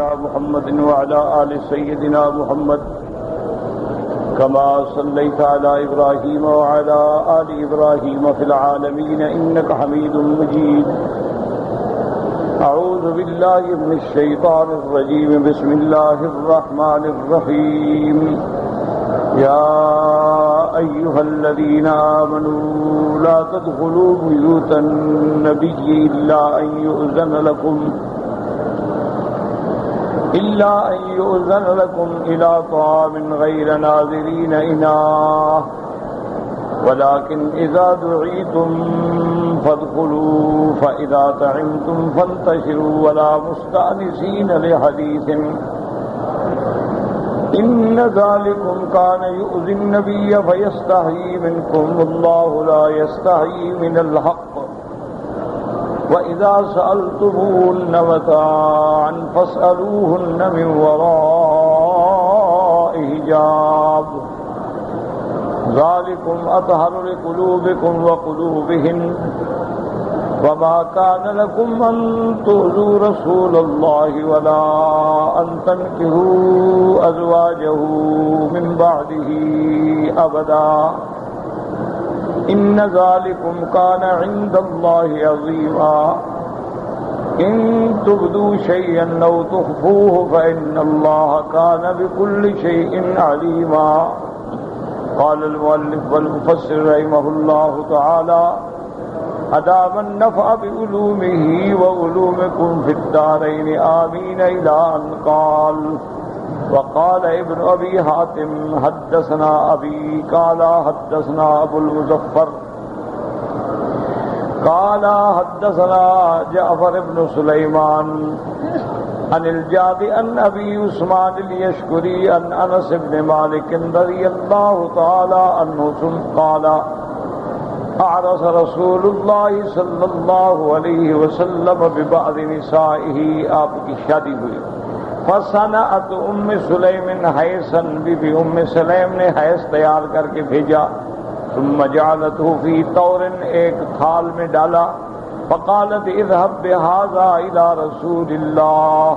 محمد وعلى آل سيدنا محمد كما صليت على إبراهيم وعلى آل إبراهيم في العالمين إنك حميد مجيد. أعوذ بالله من الشيطان الرجيم. بسم الله الرحمن الرحيم. يا أيها الذين آمنوا لا تدخلوا بيوت النبي إلا أن يؤذن لكم إلى طعام غير ناظرين إناه ولكن إذا دعيتم فادخلوا فإذا طعمتم فانتشروا ولا مستأنسين لحديث إن ذلكم كان يؤذي النبي فيستحيي منكم والله لا يستحيي من الحق. وإذا سألتموهن متاعا فاسألوهن من وراء حجاب ذلكم أطهر لقلوبكم وقلوبهن. وما كان لكم أن تؤذوا رسول الله ولا أن تنكحوا أزواجه من بعده أبدا إن ذلكم كان عند الله عظيما. إن تبدوا شيئا أو تخفوه فإن الله كان بكل شيء عليما. قال المؤلف والمفسر رحمه الله تعالى أدام النفع بعلومه وعلومكم في الدارين آمين إلى أن قال. وقال ابن أبي حاتم حدثنا أبي قال حدثنا أبو المظفر قال حدثنا جعفر بن سليمان عن الجعد عن أبي عثمان اليشكري عن أنس بن مالك رضي الله تعالى عنه قال أعرس رسول الله صلی اللہ علیہ وسلم ببعض نسائه. آپ کی شادی ہوئی. فصنعت ام سلیم حیثا. بی بی ام سلیم نے حیث تیار کر کے بھیجا. ثم جعلته فی طور. ایک تھال میں ڈالا. فقالت اذهب بهذا الى رسول الله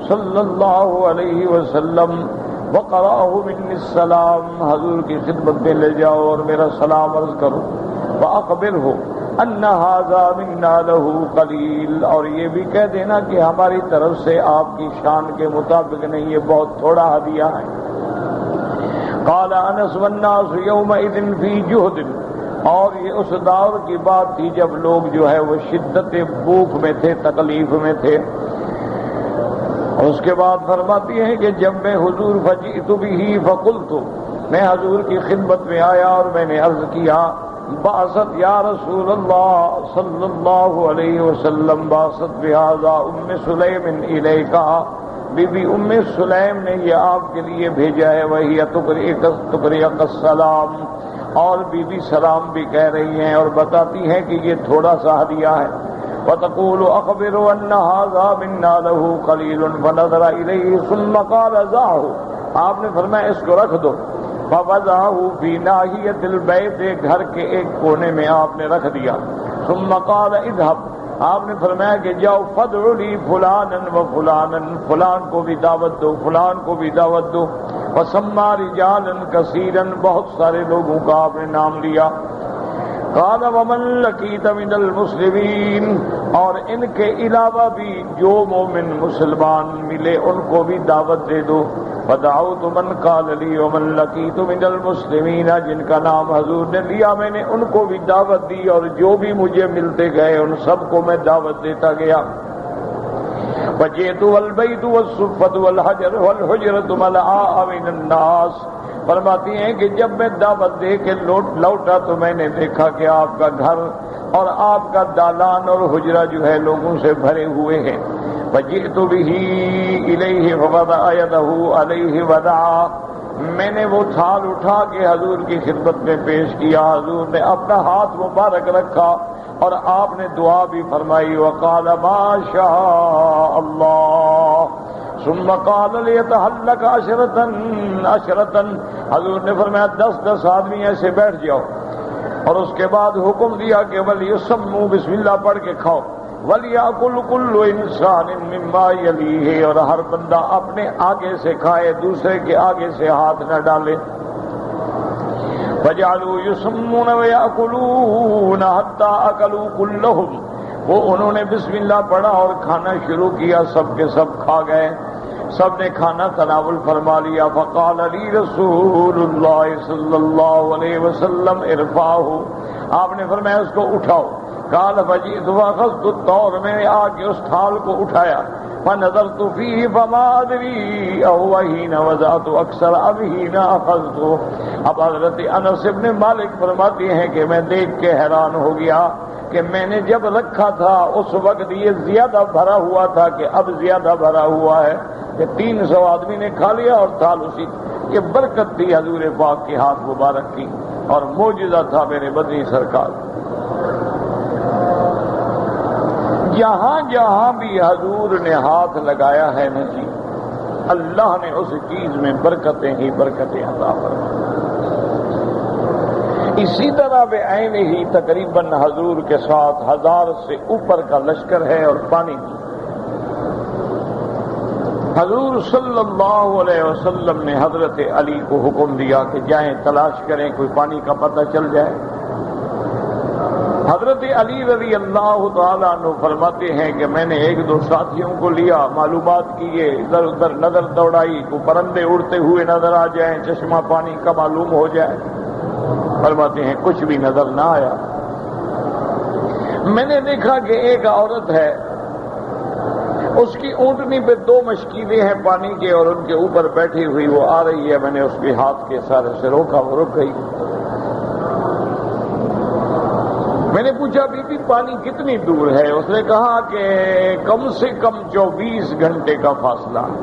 صلی اللہ علیہ وسلم وقرأه منی السلام. حضور کی خدمت میں لے جاؤ اور میرا سلام عرض کرو. فأخبره أن هذا منا له قلیل. اور یہ بھی کہہ دینا کہ ہماری طرف سے آپ کی شان کے مطابق نہیں، یہ بہت تھوڑا ہدیہ ہے. قال انس والناس يومئذ في جهد. اور یہ اس دور کی بات تھی جب لوگ جو ہے وہ شدت بھوک میں تھے، تکلیف میں تھے. اور اس کے بعد فرماتی ہیں کہ جب میں حضور فجئت به فقلت، میں حضور کی خدمت میں آیا اور میں نے عرض کیا بعثت یا رسول اللہ صلی اللہ علیہ وسلم بعثت بهذا ام سلیم الیکا. بی بی ام سلیم نے یہ آپ کے لیے بھیجا ہے. وہی تقریک السلام. اور بی بی سلام بھی کہہ رہی ہیں اور بتاتی ہیں کہ یہ تھوڑا سا ہدیہ ہے. وتقول اخبر ان هذا منا له قلیل. فنظر الیہ ثم قال ضعه. آپ نے فرمایا اس کو رکھ دو. فوضعه في ناحية البيت. گھر کے ایک کونے میں آپ نے رکھ دیا. ثم قال اذهب. آپ نے فرمایا کہ جاؤ فادع لي فلانا وفلانا. فلان کو بھی دعوت دو، فلان کو بھی دعوت دو. وسمى رجالا كثيرا. بہت سارے لوگوں کا آپ نے نام لیا. قال ومن لقيت من المسلمين. اور ان کے علاوہ بھی جو مومن مسلمان ملے ان کو بھی دعوت دے دو. فدعوت من قال لي ومن لقيت من المسلمين. جن کا نام حضور نے لیا میں نے ان کو بھی دعوت دی اور جو بھی مجھے ملتے گئے ان سب کو میں دعوت دیتا گیا. وجئت والبيت والصفة والحجر والحجرة ملعاء من الناس. فرماتی ہیں کہ جب میں دعوت دے کے لوٹا تو میں نے دیکھا کہ آپ کا گھر اور آپ کا دالان اور حجرہ جو ہے لوگوں سے بھرے ہوئے ہیں. فجئت به الیہ فوضع یدہ علیہ ودعا. میں نے وہ تھال اٹھا کے حضور کی خدمت میں پیش کیا. حضور نے اپنا ہاتھ مبارک رکھا اور آپ نے دعا بھی فرمائی. وقال ما شاء اللہ. ثم قال لیتحلق عشرة. حضور نے فرمایا 10 آدمی ایسے بیٹھ جاؤ. اور اس کے بعد حکم دیا کہ ولیسموا بسم اللہ پڑھ کے کھاؤ. وَلْيَأْكُلْ كُلُّ إِنسَانٍ مِّمَّا يَلِيهِ، اور ہر بندہ اپنے آگے سے کھائے، دوسرے کے آگے سے ہاتھ نہ ڈالے۔ فَجَعَلُوا يُسَمُّونَ وَيَأْكُلُونَ حَتَّى أَكَلُوا كُلَّهُمْ، وہ انہوں نے بسم اللہ پڑھا اور کھانا شروع کیا، سب کے سب کھا گئے، سب نے کھانا تناول فرما لیا۔ فقال لي رسول اللہ صلی اللہ علیہ وسلم ارفعه، آپ نے فرمایا اس کو اٹھاؤ۔ قال فجئت فاخذت الطور، میں نے آ کے اس تھال کو اٹھایا، فنظرت فيه فما ادري اهو حين وضعت اکثر اب حين اخذته۔ اب حضرت انس ابن مالک فرماتے ہیں کہ میں دیکھ کے حیران ہو گیا کہ میں نے جب رکھا تھا اس وقت یہ زیادہ بھرا ہوا تھا کہ اب زیادہ بھرا ہوا ہے، کہ 300 آدمی نے کھا لیا اور تھال اسی۔ یہ برکت تھی حضور پاک کے ہاتھ مبارک کی، اور معجزہ تھا میرے مدنی سرکار۔ جہاں جہاں بھی حضور نے ہاتھ لگایا ہے نا جی، اللہ نے اس چیز میں برکتیں ہی برکتیں عطا فرمائیں۔ اسی طرح بے عین ہی تقریباً حضور کے ساتھ 1000 سے اوپر کا لشکر ہے اور پانی بھی۔ حضور صلی اللہ علیہ وسلم نے حضرت علی کو حکم دیا کہ جائیں تلاش کریں، کوئی پانی کا پتہ چل جائے۔ حضرت علی رضی اللہ تعالیٰ عنہ فرماتے ہیں کہ میں نے 1-2 ساتھیوں کو لیا، معلومات کیے، ادھر ادھر نظر دوڑائی، کوئی پرندے اڑتے ہوئے نظر آ جائیں، چشمہ پانی کا معلوم ہو جائے۔ فرماتے ہیں کچھ بھی نظر نہ آیا۔ میں نے دیکھا کہ ایک عورت ہے، اس کی اونٹنی پہ 2 مشکیلیں ہیں پانی کے، اور ان کے اوپر بیٹھی ہوئی وہ آ رہی ہے۔ میں نے اس کے ہاتھ کے اشارے سے روکا، وہ رک گئی۔ میں نے پوچھا بی بی پانی کتنی دور ہے؟ اس نے کہا کہ کم سے کم 24 گھنٹے کا فاصلہ ہے۔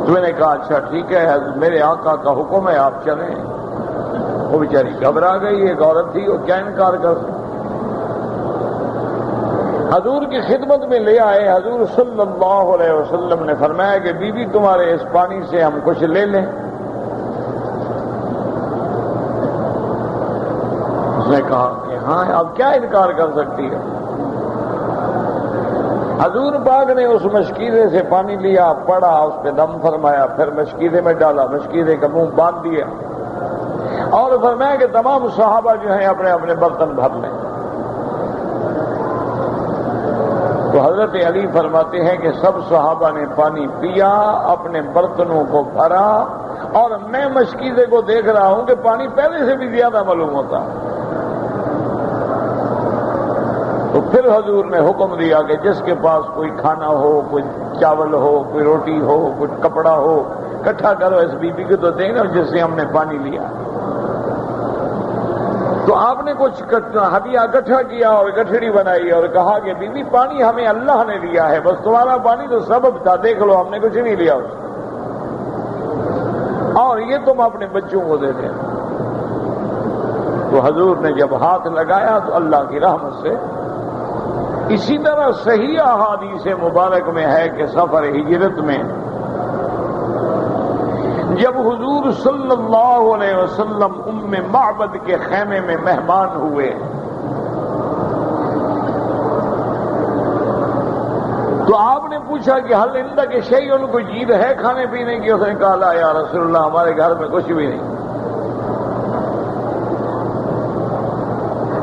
تو میں نے کہا اچھا ٹھیک ہے، میرے آقا کا حکم ہے، آپ چلیں۔ وہ بیچاری گھبرا گئی، ایک عورت تھی، وہ کیا انکار کر سکتی۔ حضور کی خدمت میں لے آئے۔ حضور صلی اللہ علیہ وسلم نے فرمایا کہ بی بی تمہارے اس پانی سے ہم کچھ لے لیں۔ اس نے کہا کہ ہاں، اب کیا انکار کر سکتی ہے۔ حضور پاک نے اس مشکیزے سے پانی لیا، پڑا، اس پہ دم فرمایا، پھر مشکیزے میں ڈالا، مشکیزے کا منہ باندھ دیا، اور فرمایا کہ تمام صحابہ جو ہیں اپنے اپنے برتن بھر لیں۔ تو حضرت علی فرماتے ہیں کہ سب صحابہ نے پانی پیا، اپنے برتنوں کو بھرا، اور میں مشکیزے کو دیکھ رہا ہوں کہ پانی پہلے سے بھی زیادہ معلوم ہوتا۔ تو پھر حضور نے حکم دیا کہ جس کے پاس کوئی کھانا ہو، کوئی چاول ہو، کوئی روٹی ہو، کوئی کپڑا ہو، اکٹھا کرو اس بی بی کو تو دینا جس سے ہم نے پانی لیا۔ تو آپ نے کچھ ہدیہ اکٹھا کیا اور گٹھڑی بنائی اور کہا کہ بی بی پانی ہمیں اللہ نے دیا ہے، بس تمہارا پانی تو سبب تھا، دیکھ لو ہم نے کچھ نہیں لیا اس، اور یہ تم اپنے بچوں کو دے دیں۔ تو حضور نے جب ہاتھ لگایا تو اللہ کی رحمت سے۔ اسی طرح صحیح احادیث مبارک میں ہے کہ سفر ہجرت میں جب حضور صلی اللہ علیہ وسلم ام معبد کے خیمے میں مہمان ہوئے تو آپ نے پوچھا کہ حل عندک شیء، ان کو جید ہے کھانے پینے کی؟ اس نے کہا لا یا رسول اللہ، ہمارے گھر میں کچھ بھی نہیں۔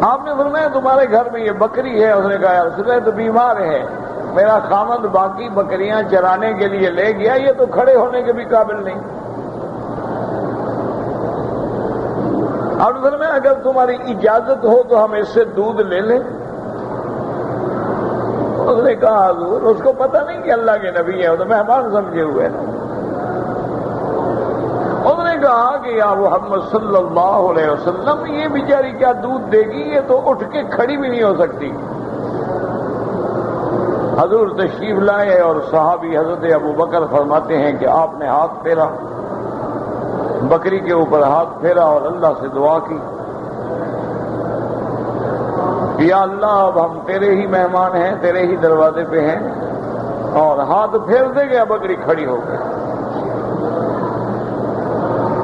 آپ نے فرمایا تمہارے گھر میں یہ بکری ہے؟ اس نے کہا یا رسول اللہ تو بیمار ہے، میرا خامند باقی بکریاں چرانے کے لیے لے گیا، یہ تو کھڑے ہونے کے بھی قابل نہیں۔ آپ نے فرمایا اگر تمہاری اجازت ہو تو ہم اس سے دودھ لے لیں؟ اس نے کہا حضور اس کو پتہ نہیں کہ اللہ کے نبی ہے، وہ تو مہمان سمجھے ہوئے نا۔ اس نے کہا کہ یا محمد صلی اللہ علیہ وسلم یہ بیچاری کیا دودھ دے گی، یہ تو اٹھ کے کھڑی بھی نہیں ہو سکتی۔ حضور تشریف لائے اور صحابی حضرت ابو بکر فرماتے ہیں کہ آپ نے ہاتھ پھیرا، بکری کے اوپر ہاتھ پھیرا اور اللہ سے دعا کی، یا اللہ اب ہم تیرے ہی مہمان ہیں، تیرے ہی دروازے پہ ہیں، اور ہاتھ پھیرتے گیا بکری کھڑی ہو گئی۔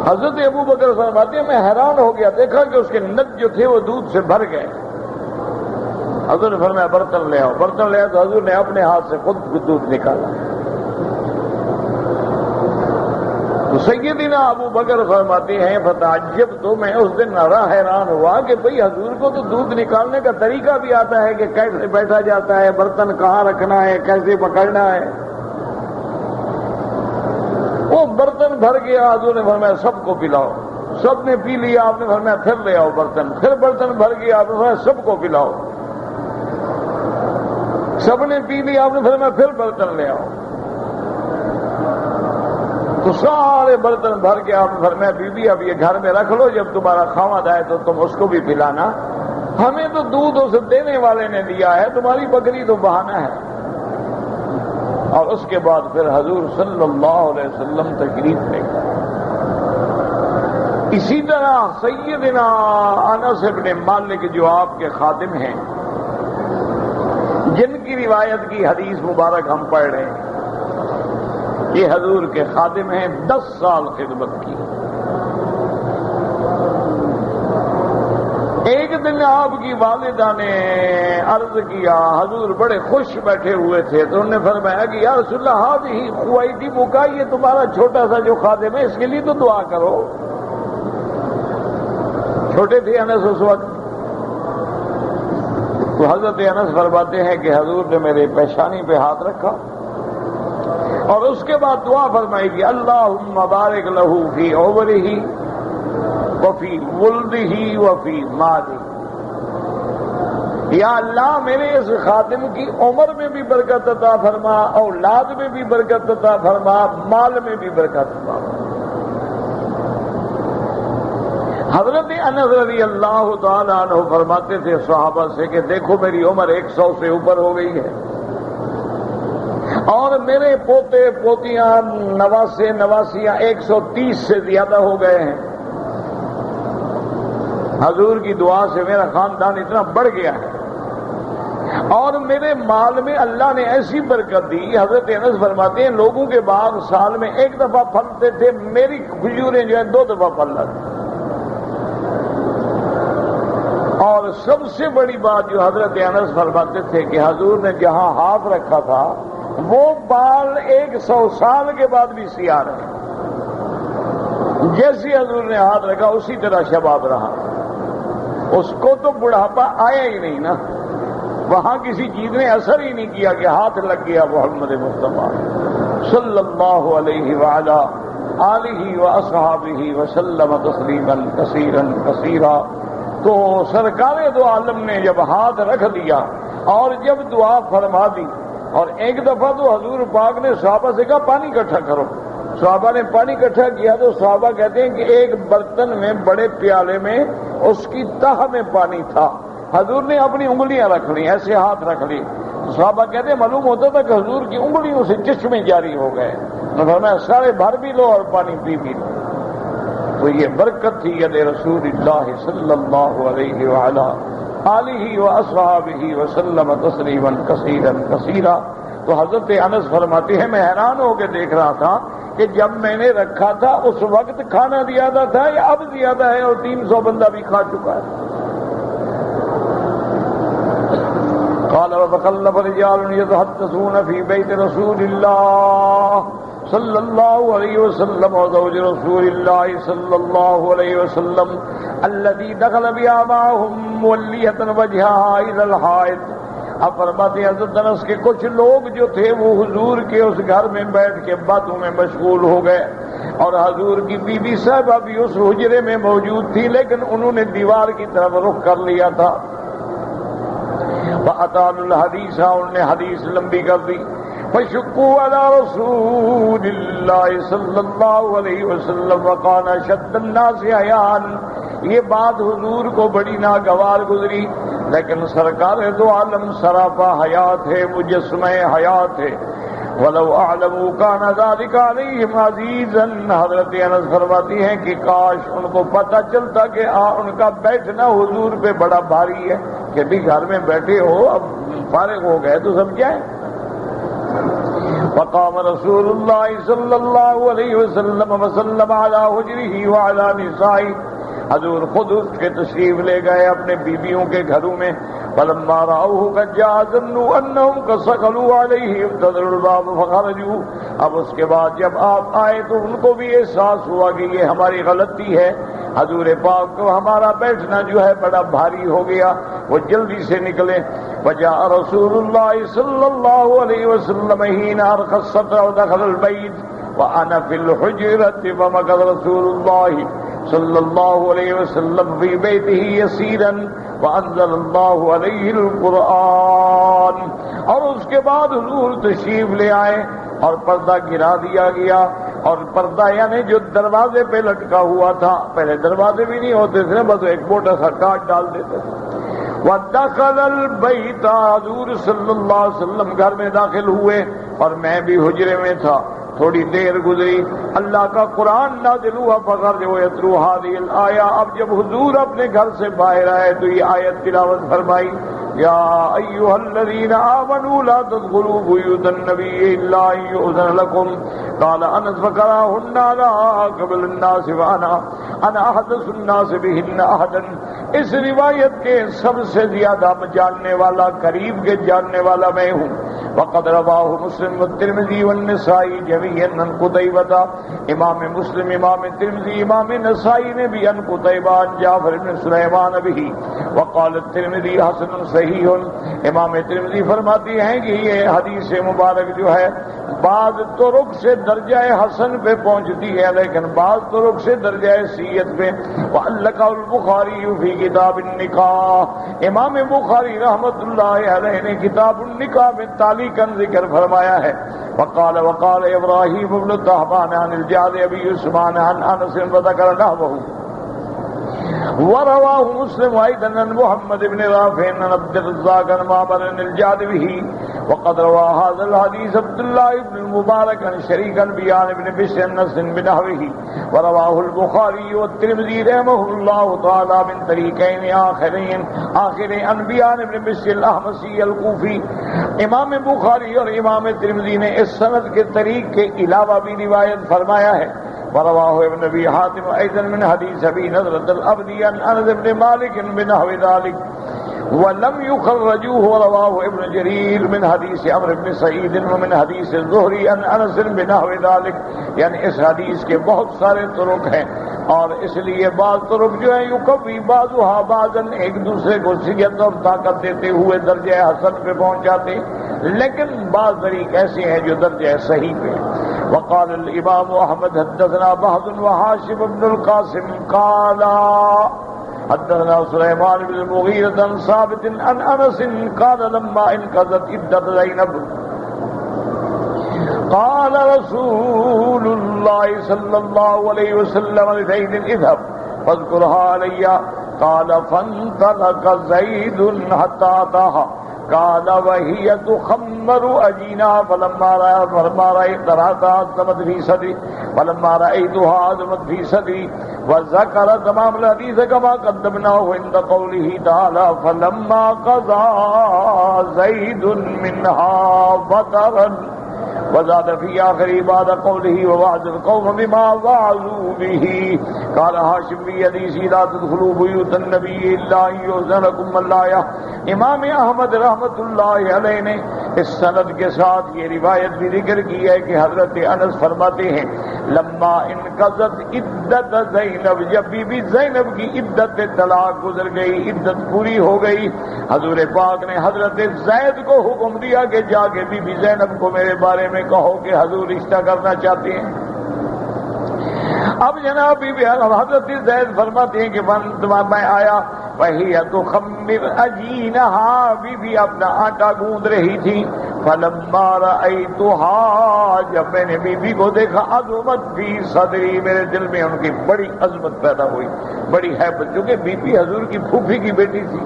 حضرت ابو بکر فرماتے ہیں میں حیران ہو گیا، دیکھا کہ اس کے نک جو تھے وہ دودھ سے بھر گئے، حضور نے فرمایا برتن لے آؤ، برتن لے آؤ تو حضور نے اپنے ہاتھ سے خود دودھ نکالا۔ تو سیدنا ابو بکر فرماتے ہیں فتعجب، تو میں اس دن حیران ہوا کہ بھئی حضور کو تو دودھ نکالنے کا طریقہ بھی آتا ہے کہ کیسے بیٹھا جاتا ہے، برتن کہاں رکھنا ہے، کیسے پکڑنا ہے۔ وہ برتن بھر گیا، حضور نے فرمایا سب کو پلاؤ، سب نے پی لیا، آپ نے فرمایا پھر لے آؤ برتن، پھر برتن بھر گیا، آپ نے فرمایا سب کو پلاؤ، سب نے پی لیا، آپ نے فرمایا پھر برتن لے آؤ، تو سارے برتن بھر کے آپ نے فرمایا بی بی اب یہ گھر میں رکھ لو، جب تمہارا خاوند آئے تو تم اس کو بھی پلانا، ہمیں تو دودھ اسے دینے والے نے دیا ہے، تمہاری بکری تو بہانہ ہے۔ اور اس کے بعد پھر حضور صلی اللہ علیہ وسلم تشریف لے گئے۔ اسی طرح سیدنا انس بن مالک جو آپ کے خادم ہیں، جن کی روایت کی حدیث مبارک ہم پڑھ رہے ہیں، یہ حضور کے خادم ہیں، 10 سال خدمت کی۔ ایک دن آپ کی والدہ نے عرض کیا، حضور بڑے خوش بیٹھے ہوئے تھے، تو انہوں نے فرمایا کہ یا رسول اللہ ہذہ خویتی بکا، یہ تمہارا چھوٹا سا جو خادم ہے اس کے لیے تو دعا کرو۔ چھوٹے تھے انس اس وقت، تو حضرت انس فرماتے ہیں کہ حضور نے میرے پیشانی پہ ہاتھ رکھا اور اس کے بعد دعا فرمائی کہ اللہم بارک لہ فی عمرہ وفی ولدہ وفی مالہ، یا اللہ میرے اس خادم کی عمر میں بھی برکت عطا فرما، اولاد میں بھی برکت عطا فرما، مال میں بھی برکت عطا فرما۔ حضرت انس رضی اللہ تعالیٰ عنہ فرماتے تھے صحابہ سے کہ دیکھو میری عمر 100 سے اوپر ہو گئی ہے، اور میرے پوتے پوتیاں نواسے نواسیاں 130 سے زیادہ ہو گئے ہیں۔ حضور کی دعا سے میرا خاندان اتنا بڑھ گیا ہے، اور میرے مال میں اللہ نے ایسی برکت دی۔ حضرت انس فرماتے ہیں لوگوں کے باغ سال میں 1 دفعہ پھلتے تھے، میری کھجوریں جو ہیں 2 دفعہ پھل لاتی۔ اور سب سے بڑی بات جو حضرت انس فرماتے تھے کہ حضور نے جہاں ہاتھ رکھا تھا وہ بال 100 سال کے بعد بھی سیاہ رہے، جیسے حضور نے ہاتھ رکھا اسی طرح شباب رہا، اس کو تو بڑھاپا آیا ہی نہیں نا، وہاں کسی چیز نے اثر ہی نہیں کیا کہ ہاتھ لگ گیا محمد مصطفیٰ صلی اللہ علیہ وعلا آلہ واصحابہ وسلم تسلیما کثیرا کثیرا۔ تو سرکار دو عالم نے جب ہاتھ رکھ دیا اور جب دعا فرما دی، اور ایک دفعہ تو حضور پاک نے صحابہ سے کہا پانی اکٹھا کرو، صحابہ نے پانی اکٹھا کیا، تو صحابہ کہتے ہیں کہ ایک برتن میں بڑے پیالے میں اس کی تہ میں پانی تھا، حضور نے اپنی انگلیاں رکھ لی، ایسے ہاتھ رکھ لی، صحابہ کہتے ہیں معلوم ہوتا تھا کہ حضور کی انگلیوں سے چشمے جاری ہو گئے، فرمایا سارے بھر بھی لو اور پانی پی بھی لو۔ تو یہ برکت تھی ید رسول اللہ صلی اللہ علیہ وعلا آلہ واصحابہ وسلم تسلیما کثیرا کثیرا۔ تو حضرت انس فرماتے ہیں میں حیران ہو کے دیکھ رہا تھا کہ جب میں نے رکھا تھا اس وقت کھانا زیادہ تھا یا اب زیادہ ہے، اور 300 بندہ بھی کھا چکا ہے۔ قال وتخلف رجال يتحدثون في بيت رسول الله صلى الله عليه وسلم وزوج رسول الله صلى الله عليه وسلم الذي دخل بها معهم مولية وجهها إلى الحائط۔ اب فرماتے ہیں حضرت انس کے کچھ لوگ جو تھے وہ حضور کے اس گھر میں بیٹھ کے باتوں میں مشغول ہو گئے، اور حضور کی بی بی صاحبہ بھی اس حجرے میں موجود تھی، لیکن انہوں نے دیوار کی طرف رخ کر لیا تھا۔ فَأَطَالُوا الْحَدِيثَ، انہوں نے حدیث لمبی کر دی۔ فَشُقُّوا عَلَى رَسُولِ اللَّهِ صلی اللہ علیہ وسلم وَقَانَ شَدَّ النَّاسِ حَيَانٍ۔ یہ بات حضور کو بڑی ناگوار گزری، لیکن سرکار دو عالم سراپا حیات ہے، مجسمہ حیات ہے۔ وَلَوْ أَعْلَمُوا كَانَ ذَلِكَ عَلَيْهِمْ عَزِيزًا۔ حضرت انس فرماتی ہیں کہ کاش ان کو پتہ چلتا کہ ان کا بیٹھنا حضور پہ بڑا بھاری ہے، کہ بھی گھر میں بیٹھے ہو، اب فارغ ہو گئے تو سب جائیں۔ فقام رسول اللہ صلی اللہ علیہ وسلم وسلم علی حجرہ وعلی نسائہ۔ حضور خود اس کے تشریف لے گئے اپنے بیویوں کے گھروں میں، فلما رأوه قد جاء ظنوا أنهم قد صقلوا عليه ابتدروا الباب فخرجوا. اب اس کے بعد جب آپ آئے تو ان کو بھی احساس ہوا کہ یہ ہماری غلطی ہے، حضور پاک کو ہمارا بیٹھنا جو ہے بڑا بھاری ہو گیا، وہ جلدی سے نکلے. وجاء رسول اللہ صلی اللہ علیہ وسلم حين أرخى الستر ودخل البيت وأنا في الحجرة فمكث رسول الله صلی اللہ علیہ وسلم فی بیتہ یسیرا وانزل اللہ علیہ القرآن. اور اس کے بعد حضور تشریف لے آئے اور پردہ گرا دیا گیا. اور پردہ یعنی جو دروازے پہ لٹکا ہوا تھا، پہلے دروازے بھی نہیں ہوتے تھے، بس ایک موٹا سا کاٹ ڈال دیتے تھے. وَدَخَلَ الْبَيْتَ، حضور صلی اللہ علیہ وسلم گھر میں داخل ہوئے اور میں بھی حجرے میں تھا. تھوڑی دیر گزری، اللہ کا قرآن نازل ہوا. فخرجوا يتلو هذه الآية. اب جب حضور اپنے گھر سے باہر آئے تو یہ آیت تلاوت فرمائی، یا ایھا الذین آمنوا لا تدخلوا بیوت النبی الا ان یؤذن لکم. قال انس فقراهن على قبل الناس وانا احدث الناس بهن احدا. اس روایت کے سب سے زیادہ جاننے والا، قریب کے جاننے والا میں ہوں. وقد رواه مسلم والترمذی والنسائی جميعا عن قتيبة. امام مسلم، امام ترمذی، امام نسائی نے بھی عن قتيبة عن جعفر بن سلیمان بھی. وقال الترمذی حسن صحیح. امام ترمذی فرماتی ہیں کہ یہ حدیث مبارک جو ہے بعض طرق سے درجہ حسن پہ پہنچتی ہے، لیکن بعض طرق سے درجہ صحیحت پہ. وعلق البخاری فی کتاب النکاح. امام بخاری رحمۃ اللہ علیہ نے کتاب النکاح میں تعلیقاً ذکر فرمایا ہے. وقال ابراہیم بن طہمان عن الجعد ابی عثمان عن انس وذکر نحوه. ورواه مسلم ايضا عن محمد بن رافع عن عبد الرزاق عن معمر عن الجعد به. وقد روى هذا الحديث عبد الله بن المبارك عن شريك بيان بن بشر انس بنحوه. ورواه البخاري والترمذي رحمه الله تعالى من طريقين آخرين عن بيان بن بشر الاحمسي الكوفي. امام بخاری اور امام ترمذی نے اس سند کے طریق کے علاوہ بھی روایت فرمایا ہے. ورواه ابن ابي حاتم ايضا من حديث ابي نضرة الابدي عن انس بن مالك بنحو ذلك ولم يخرجوه. ورواه ابن جرير من حديث عمرو بن سعيد ومن حديث الزهري عن انس بنحو ذلك. یعنی اس حدیث کے بہت سارے طرق ہیں اور اس لیے بعض طرق جو ہیں یقوی بعضها بعضا، ایک دوسرے کو صحت اور طاقت دیتے ہوئے درجہ حسن پہ پہنچ جاتے، لیکن بعض طریق ایسے ہیں جو درجہ صحیح پہ. وقال الامام احمد حدثنا بهز وحاشم بن القاسم قال حدثنا سليمان بن المغيرة عن ثابت عن انس قال لما انقضت عدة زينب قال رسول الله صلى الله عليه وسلم لزيد اذهب فاذكرها علي. قال فانطلق زيد حتى أتاها. قال وهي تخمر أجينا فلما رأيتها عظمت في صدري عظمت في صدري. وذكر تمام الحديث كما قدمناه عند قوله تعالى فلما قضى زيد منها وطرا. وزاد في آخر بعد قوله ووعد القوم بما وعظوا به. قال هاشم في حديثه لا تدخلوا بيوت النبي الا ان يؤذن لكم الآية. امام احمد رحمۃ اللہ علیہ نے اس سند کے ساتھ یہ روایت بھی ذکر کی ہے کہ حضرت انس فرماتے ہیں لما انقضت عدت زینب، جب بی بی زینب کی عدت طلاق گزر گئی، عدت پوری ہو گئی، حضور پاک نے حضرت زید کو حکم دیا کہ جا کے بی بی زینب کو میرے بارے میں کہو کہ حضور رشتہ کرنا چاہتے ہیں. اب جناب بی بی حضرت زید فرماتے ہیں کہ میں آیا وہی تخمر اجینہا، بی بی اپنا آٹا گوندھ رہی تھی. فلما رأیتها، جب میں نے بی بی کو دیکھا، عظمت فی صدری، میرے دل میں ان کی بڑی عظمت پیدا ہوئی، بڑی ہیبت، کیونکہ بی بی حضور کی پھوپھی کی بیٹی تھی،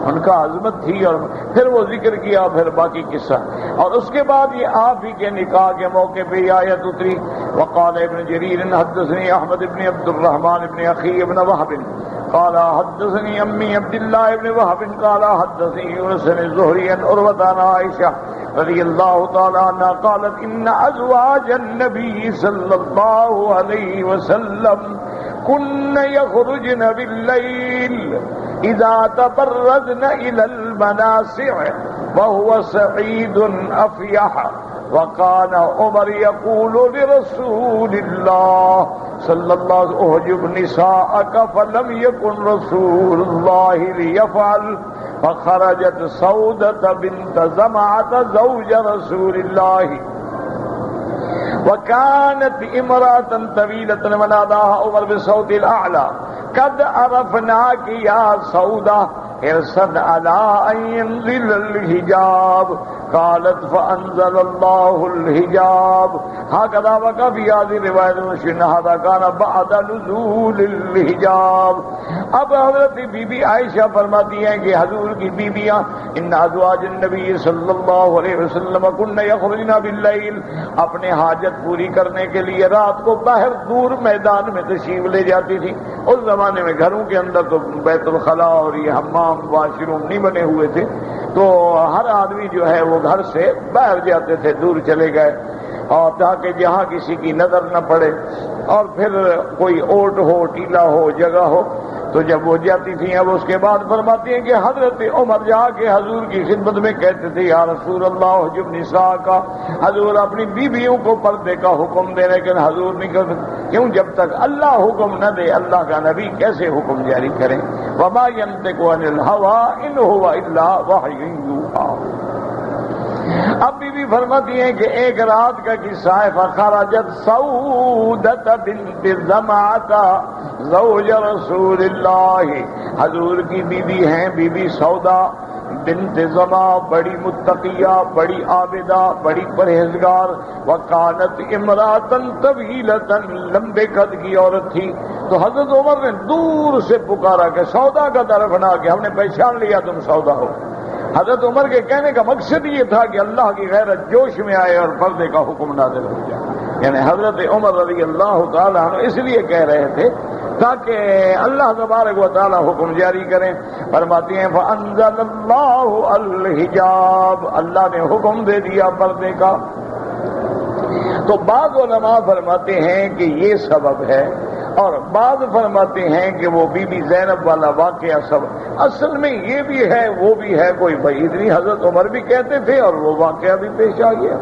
ان کا عظمت تھی. اور پھر وہ ذکر کیا، پھر باقی قصہ. اور اس کے بعد یہ آپ ہی کے نکاح کے موقع پہ یہ آیت اتری. وقال ابن جریر حدثني احمد بن عبد الرحمن بن اخي بن وهب قال حدثني امي عبد الله بن وهب قال حدثني يونس بن الزهري عن عروة عن عائشة رضي الله تعالى عنها قالت ان ازواج النبي صلى الله عليه وسلم كن يخرجن بالليل اذا تبرزن الى المناصع وهو سعيد افيح. وكان عمر يقول لرسول الله صلى الله عليه وسلم احجب نساءك فلم يكن رسول الله ليفعل. فخرجت سودة بنت زمعة زوج رسول الله وكانت امرأة طويلة وناداها عمر بالصوت الأعلى قد عرفناك يا سودة ارسل على ان ينزل الحجاب. قالت فانزل الله الحجاب. هكذا وقع في هذه الروایت میں هذا كان بعد نزول الحجاب. اب حضرت بی بی عائشہ فرماتی ہیں کہ حضور کی بیویاں ان ازواج النبی صلی اللہ علیہ وسلم کن یخرجن باللیل، اپنے حاجت پوری کرنے کے لیے رات کو باہر دور میدان میں تشریف لے جاتی تھی. اس زمانے میں گھروں کے اندر تو بیت الخلا اور یہ حمام واش روم نہیں بنے ہوئے تھے، تو ہر آدمی جو ہے وہ گھر سے باہر جاتے تھے، دور چلے گئے، اور تاکہ جہاں کسی کی نظر نہ پڑے، اور پھر کوئی اوٹ ہو، ٹیلا ہو، جگہ ہو، تو جب وہ جاتی تھیں اب اس کے بعد فرماتی ہیں کہ حضرت عمر جا کے حضور کی خدمت میں کہتے تھے یا رسول اللہ حجب نساء کا، حضور اپنی بیویوں کو پردے کا حکم دے، لیکن حضور نہیں کر سکتے. کیوں؟ جب تک اللہ حکم نہ دے اللہ کا نبی کیسے حکم جاری کریں؟ وما ينطق عن الهوى ان هو الا وحی یوحی. اب بی فرماتی ہیں کہ ایک رات کا قصہ ہے. فخرجت سودۃ بنت زمعۃ زوج رسول اللہ، حضور کی بیوی ہیں بی بی سودا بنت زما، بڑی متقیہ، بڑی عابدہ، بڑی پرہیزگار. وکانت امراۃ طویلۃ، لمبے قد کی عورت تھی. تو حضرت عمر نے دور سے پکارا کہ سودا کا طرف نہ، کہ ہم نے پہچان لیا تم سودا ہو. حضرت عمر کے کہنے کا مقصد یہ تھا کہ اللہ کی غیرت جوش میں آئے اور پردے کا حکم نازل ہو جائے. یعنی حضرت عمر رضی اللہ تعالی عنہ اس لیے کہہ رہے تھے تاکہ اللہ تبارک و تعالی حکم جاری کریں. فرماتی ہیں فانزل اللہ الحجاب، اللہ نے حکم دے دیا پردے کا. تو بعض علماء فرماتے ہیں کہ یہ سبب ہے، اور بعض فرماتے ہیں کہ وہ بی بی زینب والا واقعہ سب اصل میں یہ بھی ہے وہ بھی ہے، کوئی بعید نہیں. حضرت عمر بھی کہتے تھے اور وہ واقعہ بھی پیش آ گیا.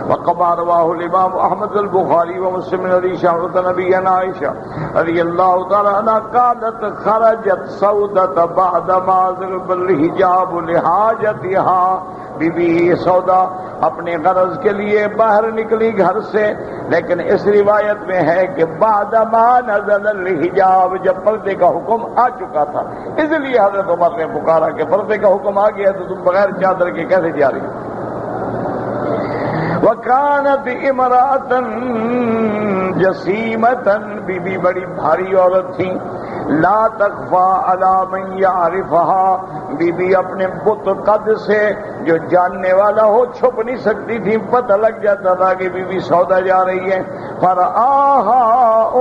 وقبا رواه الامام احمد البخاری ومسلم حدیث نبی عائشہ رضی اللہ تعالی عنہ قالت خرجت سودۃ بعد ما ضرب الحجاب لحاجتها. بی بی سودا اپنے غرض کے لیے باہر نکلی گھر سے، لیکن اس روایت میں ہے کہ بعد ما نزل الحجاب، جب پردے کا حکم آ چکا تھا. اس لیے حضرت عمر نے پکارا کہ پردے کا حکم آ گیا تو تم بغیر چادر کے کیسے جا رہی؟ وَكَانَتْ امرأة جسیمة، بی بی بڑی بھاری عورت تھی. لا تخفى على من يعرفها، بی بی اپنے بت قد سے جو جاننے والا ہو چھپ نہیں سکتی تھی، پتہ لگ جاتا تھا کہ بی بی سودا جا رہی ہے. فرآها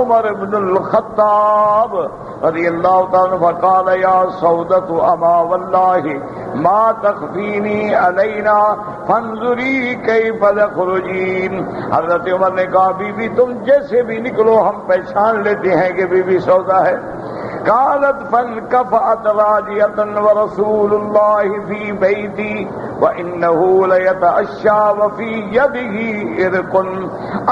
عمر بن الخطاب رضی اللہ تعالی فقال یا سودۃ اما واللہ ما تخفینی علینا فانظری کیف تخرجین. حضرت عمر نے کہا بی بی تم جیسے بھی نکلو ہم پہچان لیتے ہیں کہ بی بی سودا ہے. قالت فانكفأت راجية ورسول الله في بيتي وإنه ليتعشى وفي يده عرق.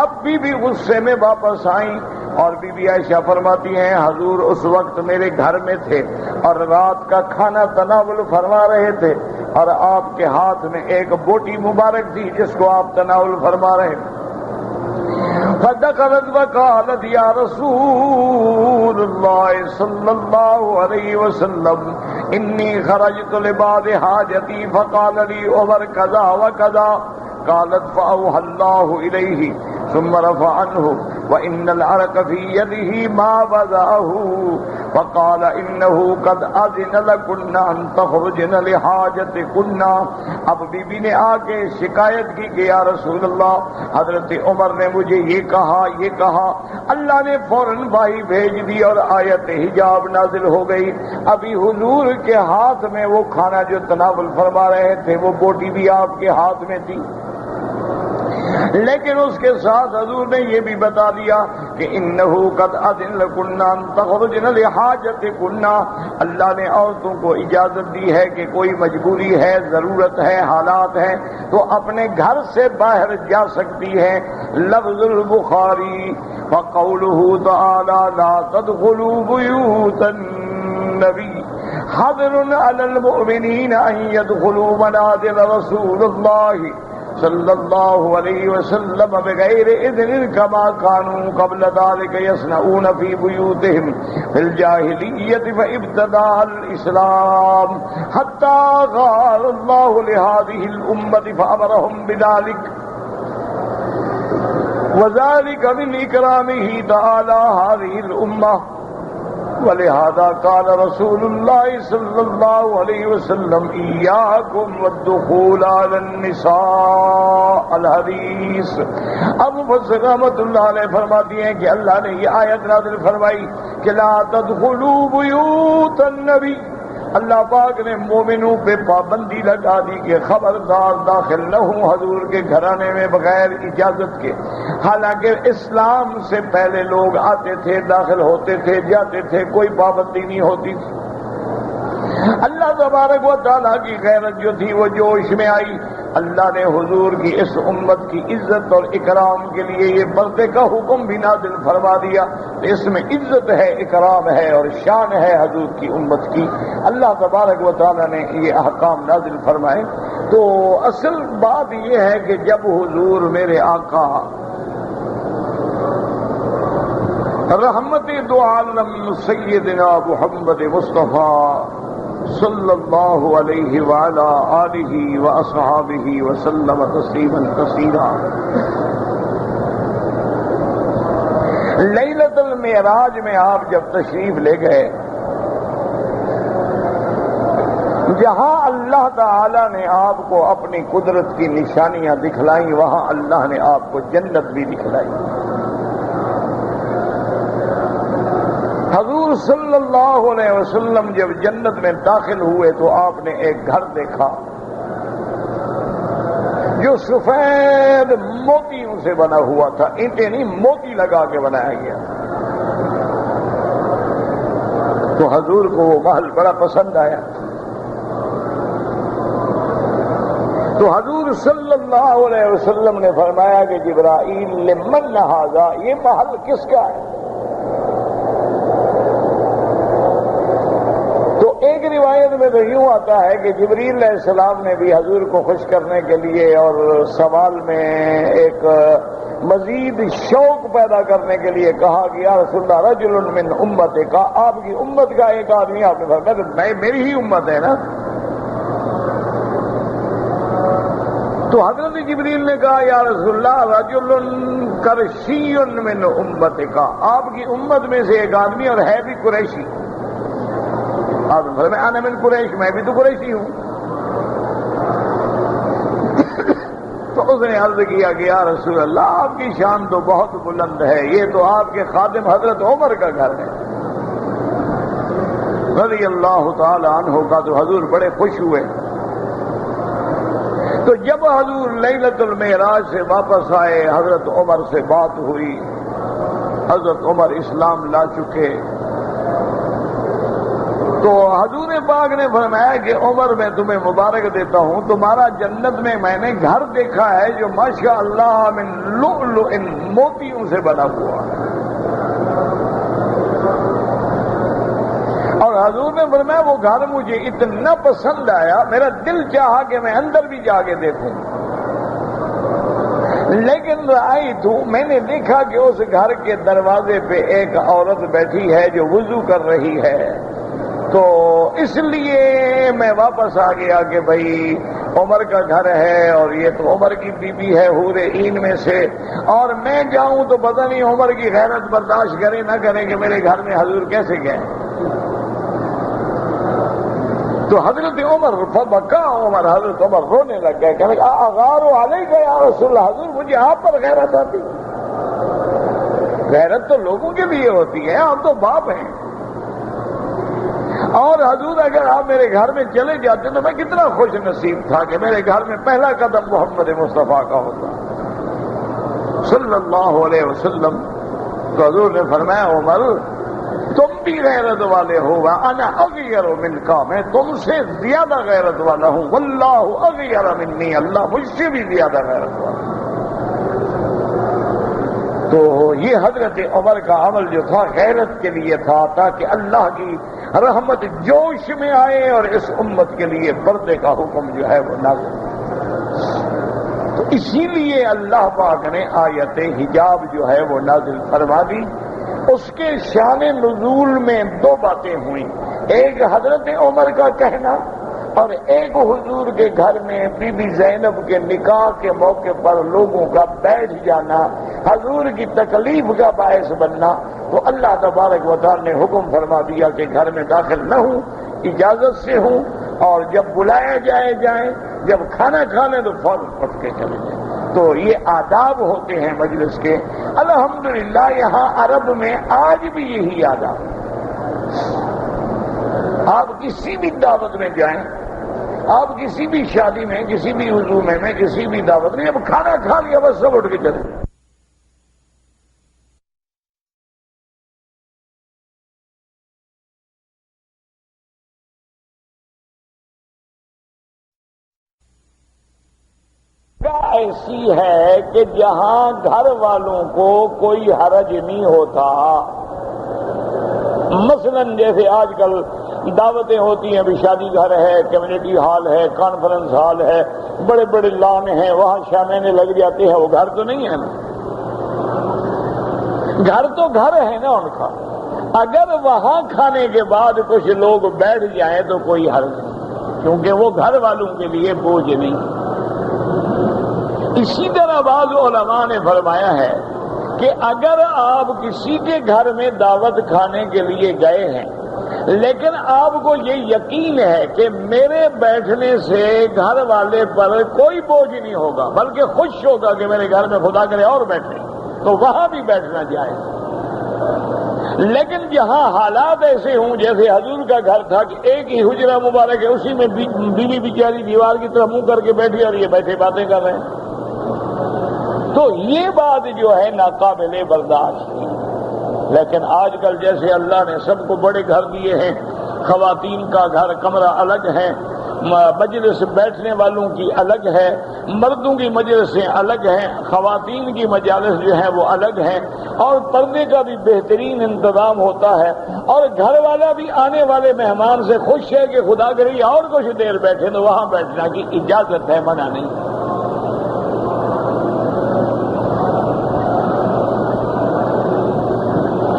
اب بی بی غصے میں واپس آئیں، اور بی بی عائشہ فرماتی ہیں حضور اس وقت میرے گھر میں تھے اور رات کا کھانا تناول فرما رہے تھے، اور آپ کے ہاتھ میں ایک بوٹی مبارک تھی جس کو آپ تناول فرما رہے تھے. فدخلت وقالت یا رسول اللہ صلی اللہ علیہ وسلم انی خرجت لبعض حاجتی فقال لی عمر کذا وکذا. قالت فأوحى الله إليه ثم رفع عنه وإن العرق في يده ما وضعه فقال إنه قد أذن لكن أن تخرجن لحاجتكن. اب بی بی نے آ کے شکایت کی کہ یا رسول اللہ حضرت عمر نے مجھے یہ کہا. اللہ نے فوراً وحی بھیج دی اور آیت حجاب نازل ہو گئی. ابھی حضور کے ہاتھ میں وہ کھانا جو تناول فرما رہے تھے وہ بوٹی بھی آپ کے ہاتھ میں تھی، لیکن اس کے ساتھ حضور نے یہ بھی بتا دیا کہ انہ قد اذن لکن ان تخرجن لحاجتکن، اللہ نے عورتوں کو اجازت دی ہے کہ کوئی مجبوری ہے، ضرورت ہے، حالات ہیں تو اپنے گھر سے باہر جا سکتی ہے۔ لفظ البخاری وقولہ تعالی لا تدخلوا بیوت النبی حضر علی المؤمنین ان يدخلوا منازل رسول اللہ صلی اللہ علیہ وسلم بغیر اذن کما كانوا قبل ذلك يصنعون في بيوتهم في الجاہلیت فابتداء الاسلام حتى غار اللہ لهذه الامة فامرهم بذلك وذلك من اکرامه تعالی هذه الامة، ولہذا قال رسول اللہ صلی اللہ علیہ وسلم ایاکم والدخول علی النساء الحدیث۔ اب مفسر رحمۃ اللہ علیہ فرماتی ہیں کہ اللہ نے یہ آیت نازل فرمائی کہ لا تدخلوا بیوت النبی، اللہ پاک نے مومنوں پہ پابندی لگا دی کہ خبردار داخل نہ ہوں حضور کے گھرانے میں بغیر اجازت کے۔ حالانکہ اسلام سے پہلے لوگ آتے تھے، داخل ہوتے تھے، جاتے تھے، کوئی پابندی نہیں ہوتی تھی۔ اللہ تبارک و تعالیٰ کی غیرت جو تھی وہ جوش میں آئی، اللہ نے حضور کی اس امت کی عزت اور اکرام کے لیے یہ پردے کا حکم بھی نازل فرما دیا۔ اس میں عزت ہے، اکرام ہے اور شان ہے حضور کی امت کی۔ اللہ تبارک و تعالیٰ نے یہ احکام نازل فرمائے۔ تو اصل بات یہ ہے کہ جب حضور میرے آقا رحمت دو عالم سیدنا محمد مصطفیٰ صلی اللہ علیہ وعلا آلہ واصحابہ وسلم تسلیما کثیرا، لیلۃ المعراج میں آپ جب تشریف لے گئے، جہاں اللہ تعالی نے آپ کو اپنی قدرت کی نشانیاں دکھلائیں، وہاں اللہ نے آپ کو جنت بھی دکھلائی۔ حضور صلی اللہ علیہ وسلم جب جنت میں داخل ہوئے تو آپ نے ایک گھر دیکھا جو سفید موتیوں سے بنا ہوا تھا، اینٹیں نہیں، موتی لگا کے بنایا گیا۔ تو حضور کو وہ محل بڑا پسند آیا۔ تو حضور صلی اللہ علیہ وسلم نے فرمایا کہ جبرائیل لمن ھذا، یہ محل کس کا ہے؟ ایک روایت میں تو یوں آتا ہے کہ جبریل علیہ السلام نے بھی حضور کو خوش کرنے کے لیے اور سوال میں ایک مزید شوق پیدا کرنے کے لیے کہا کہ یا رسول اللہ رجل من امتک، آپ کی امت کا ایک آدمی، آپ نے فرمایا میری ہی امت ہے نا۔ تو حضرت جبریل نے کہا یا رسول اللہ رجل قرشی من امتک، آپ کی امت میں سے ایک آدمی اور ہے بھی قریشی۔ آپ نے فرمایا انا من قریش، میں بھی تو قریشی ہوں۔ تو اس نے عرض کیا کہ یا رسول اللہ آپ کی شان تو بہت بلند ہے، یہ تو آپ کے خادم حضرت عمر کا گھر ہے رضی اللہ تعالی عنہ کا۔ تو حضور بڑے خوش ہوئے۔ تو جب حضور لیلۃ المعراج سے واپس آئے، حضرت عمر سے بات ہوئی، حضرت عمر اسلام لا چکے۔ تو حضور پاک نے فرمایا کہ عمر میں تمہیں مبارک دیتا ہوں، تمہارا جنت میں نے گھر دیکھا ہے جو ماشاء اللہ من لؤلؤ، موتیوں سے بنا ہوا ہے۔ اور حضور نے فرمایا وہ گھر مجھے اتنا پسند آیا، میرا دل چاہا کہ میں اندر بھی جا کے دیکھوں، لیکن رأیت، میں نے دیکھا کہ اس گھر کے دروازے پہ ایک عورت بیٹھی ہے جو وضو کر رہی ہے۔ تو اس لیے میں واپس آ گیا کہ بھائی عمر کا گھر ہے اور یہ تو عمر کی بیوی ہے حور عین میں سے، اور میں جاؤں تو پتہ نہیں عمر کی غیرت برداشت کرے نہ کرے کہ میرے گھر میں حضور کیسے گئے۔ تو حضرت عمر فبکا عمر، حضرت عمر رونے لگ گئے، کہنے لگا اغار علیک یا رسول اللہ، حضور مجھے آپ پر غیرت آتی؟ غیرت تو لوگوں کے لیے ہوتی ہے، آپ تو باپ ہیں، اور حضور اگر آپ میرے گھر میں چلے جاتے تو میں کتنا خوش نصیب تھا کہ میرے گھر میں پہلا قدم محمد مصطفیٰ کا ہوتا صلی اللہ علیہ وسلم۔ تو حضور نے فرمایا عمر تم بھی غیرت والے ہو، انا اغیر منکا، میں تم سے زیادہ غیرت والا ہوں، واللہ اغیر منی، اللہ مجھ سے بھی زیادہ غیرت والا۔ تو یہ حضرت عمر کا عمل جو تھا غیرت کے لیے تھا، تاکہ اللہ کی رحمت جوش میں آئے اور اس امت کے لیے پردے کا حکم جو ہے وہ نازل۔ تو اسی لیے اللہ پاک نے آیت حجاب جو ہے وہ نازل فرما دی۔ اس کے شان نزول میں دو باتیں ہوئیں، ایک حضرت عمر کا کہنا اور ایک حضور کے گھر میں بی بی زینب کے نکاح کے موقع پر لوگوں کا بیٹھ جانا، حضور کی تکلیف کا باعث بننا۔ تو اللہ تبارک و تعالی نے حکم فرما دیا کہ گھر میں داخل نہ ہوں، اجازت سے ہوں، اور جب بلایا جائیں، جب کھانا کھانے تو فوراً اٹھ کے چلے جائیں۔ تو یہ آداب ہوتے ہیں مجلس کے۔ الحمدللہ یہاں عرب میں آج بھی یہی آداب۔ آپ کسی بھی دعوت میں جائیں، آپ کسی بھی شادی میں، کسی بھی عزومے میں، کسی بھی دعوت میں، جب کھانا کھا لیا بس سب اٹھ کے چلے جائیں۔ ایسی ہے کہ جہاں گھر والوں کو کوئی حرج نہیں ہوتا، مثلاً جیسے آج کل دعوتیں ہوتی ہیں، بھی شادی گھر ہے، کمیونٹی ہال ہے، کانفرنس ہال ہے، بڑے بڑے لان ہیں، وہاں شامیانے لگ جاتے ہیں، وہ گھر تو نہیں ہے نا، گھر تو گھر ہے نا ان کا۔ اگر وہاں کھانے کے بعد کچھ لوگ بیٹھ جائیں تو کوئی حرج نہیں، کیونکہ وہ گھر والوں کے لیے بوجھ نہیں۔ اسی طرح بعض علماء نے فرمایا ہے کہ اگر آپ کسی کے گھر میں دعوت کھانے کے لیے گئے ہیں، لیکن آپ کو یہ یقین ہے کہ میرے بیٹھنے سے گھر والے پر کوئی بوجھ نہیں ہوگا، بلکہ خوش ہوگا کہ میرے گھر میں خدا کرے اور بیٹھے، تو وہاں بھی بیٹھنا جائے۔ لیکن جہاں حالات ایسے ہوں، جیسے حضور کا گھر تھا کہ ایک ہی حجرہ مبارک ہے، اسی میں بیوی بیچاری دیوار کی طرف منہ کر کے بیٹھی اور یہ بیٹھے باتیں کر رہے ہیں، تو یہ بات جو ہے ناقابل برداشت ہے۔ لیکن آج کل جیسے اللہ نے سب کو بڑے گھر دیے ہیں، خواتین کا گھر کمرہ الگ ہے، مجلس بیٹھنے والوں کی الگ ہے، مردوں کی مجلسیں الگ ہیں، خواتین کی مجالس جو ہیں وہ الگ ہیں، اور پردے کا بھی بہترین انتظام ہوتا ہے، اور گھر والا بھی آنے والے مہمان سے خوش ہے کہ خدا کرے اور کچھ دیر بیٹھے، تو وہاں بیٹھنا کی اجازت ہے، منع نہیں۔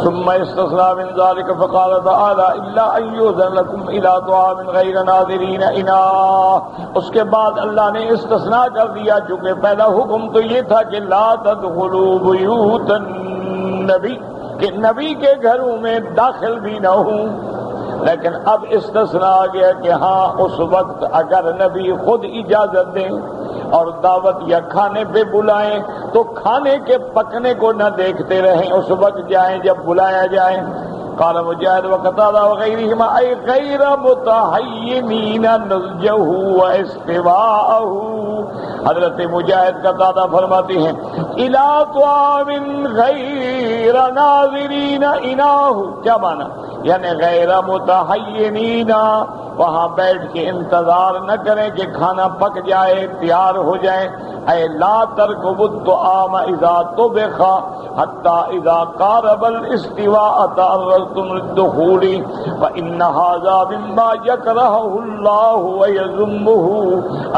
ثم استثنى من ذلك فقال تعالى الا ان يؤذن لكم الى طعام غير ناظرين اناه۔ اس کے بعد اللہ نے استثناء کر دیا، چونکہ پہلا حکم تو یہ تھا کہ لا تدخلوا بیوت النبی، کہ نبی کے گھروں میں داخل بھی نہ ہوں، لیکن اب استثناء آ گیا کہ ہاں اس وقت اگر نبی خود اجازت دیں اور دعوت یا کھانے پہ بلائیں تو کھانے کے پکنے کو نہ دیکھتے رہیں، اس وقت جائیں جب بلایا جائے۔ قال مجاہد وقتادہ وغیرہما ای غیر متحینین نضجہ واستواءہ۔ حضرت مجاہد قتادہ فرماتے ہیں الی طعام غیر ناظرین اناہ، کیا معنی؟ یعنی غیر متحینین، وہاں بیٹھ کے انتظار نہ کریں کہ کھانا پک جائے، تیار ہو جائے۔ اے لا ترکبوا الطعام اذا طبخ حتى اذا قارب الاستواء تعرضتم للدخول فان هذا مما يكرهه الله ويذمه۔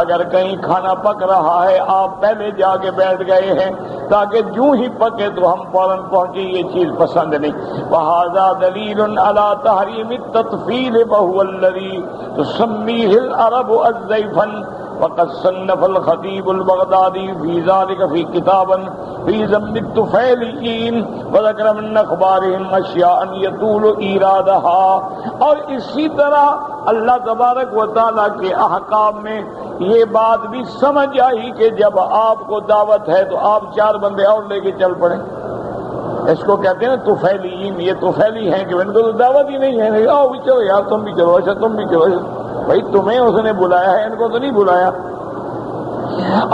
اگر کہیں کھانا پک رہا ہے، آپ پہلے جا کے بیٹھ گئے ہیں تاکہ جو ہی پکے تو ہم فوراً پہنچے، یہ چیز پسند نہیں۔ وهذا دلیل على تحریم التطفیل وهو الذي تسميه العرب الزيفا۔ وقد صنف الخطيب البغدادي في ذلك في كتابا في ذم الطفيليين وذكر من اخبارهم اشياء يطول ايرادها۔ اور اسی طرح اللہ تبارک و تعالیٰ کے احکام میں یہ بات بھی سمجھ آئی کہ جب آپ کو دعوت ہے تو آپ 4 بندے اور لے کے چل پڑیں۔ اس کو کہتے ہیں طفیلیین، یہ طفیلی ہیں کہ ان کو تو دعوت ہی نہیں ہے، آؤ بھی چلو یار، تم بھی چلو، اچھا تم بھی چلو، بھائی تمہیں اس نے بلایا ہے، ان کو تو نہیں بلایا۔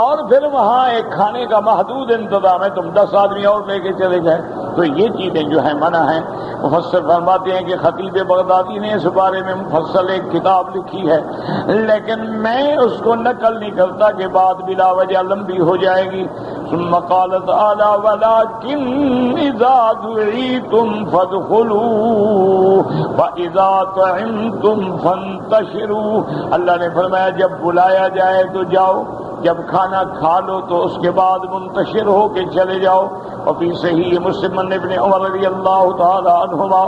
اور پھر وہاں ایک کھانے کا محدود انتظام ہے، تم 10 آدمی اور لے کے چلے جائیں، تو یہ چیزیں جو ہیں منع ہیں۔ مفسر فرماتے ہیں کہ خطیب بغدادی نے اس بارے میں مفصل ایک کتاب لکھی ہے، لیکن میں اس کو نقل نہیں کرتا کہ بات بلا وجہ لمبی ہو جائے گی۔ ثم قال تعالی ولکن اذا دعیتم فادخلوا واذا طعمتم فانتشروا، اللہ نے فرمایا جب بلایا جائے تو جاؤ، جب کھانا کھا لو تو اس کے بعد منتشر ہو کے چلے جاؤ۔ وفی صحیح مسلم ابن عمر رضی اللہ تعالی عنہما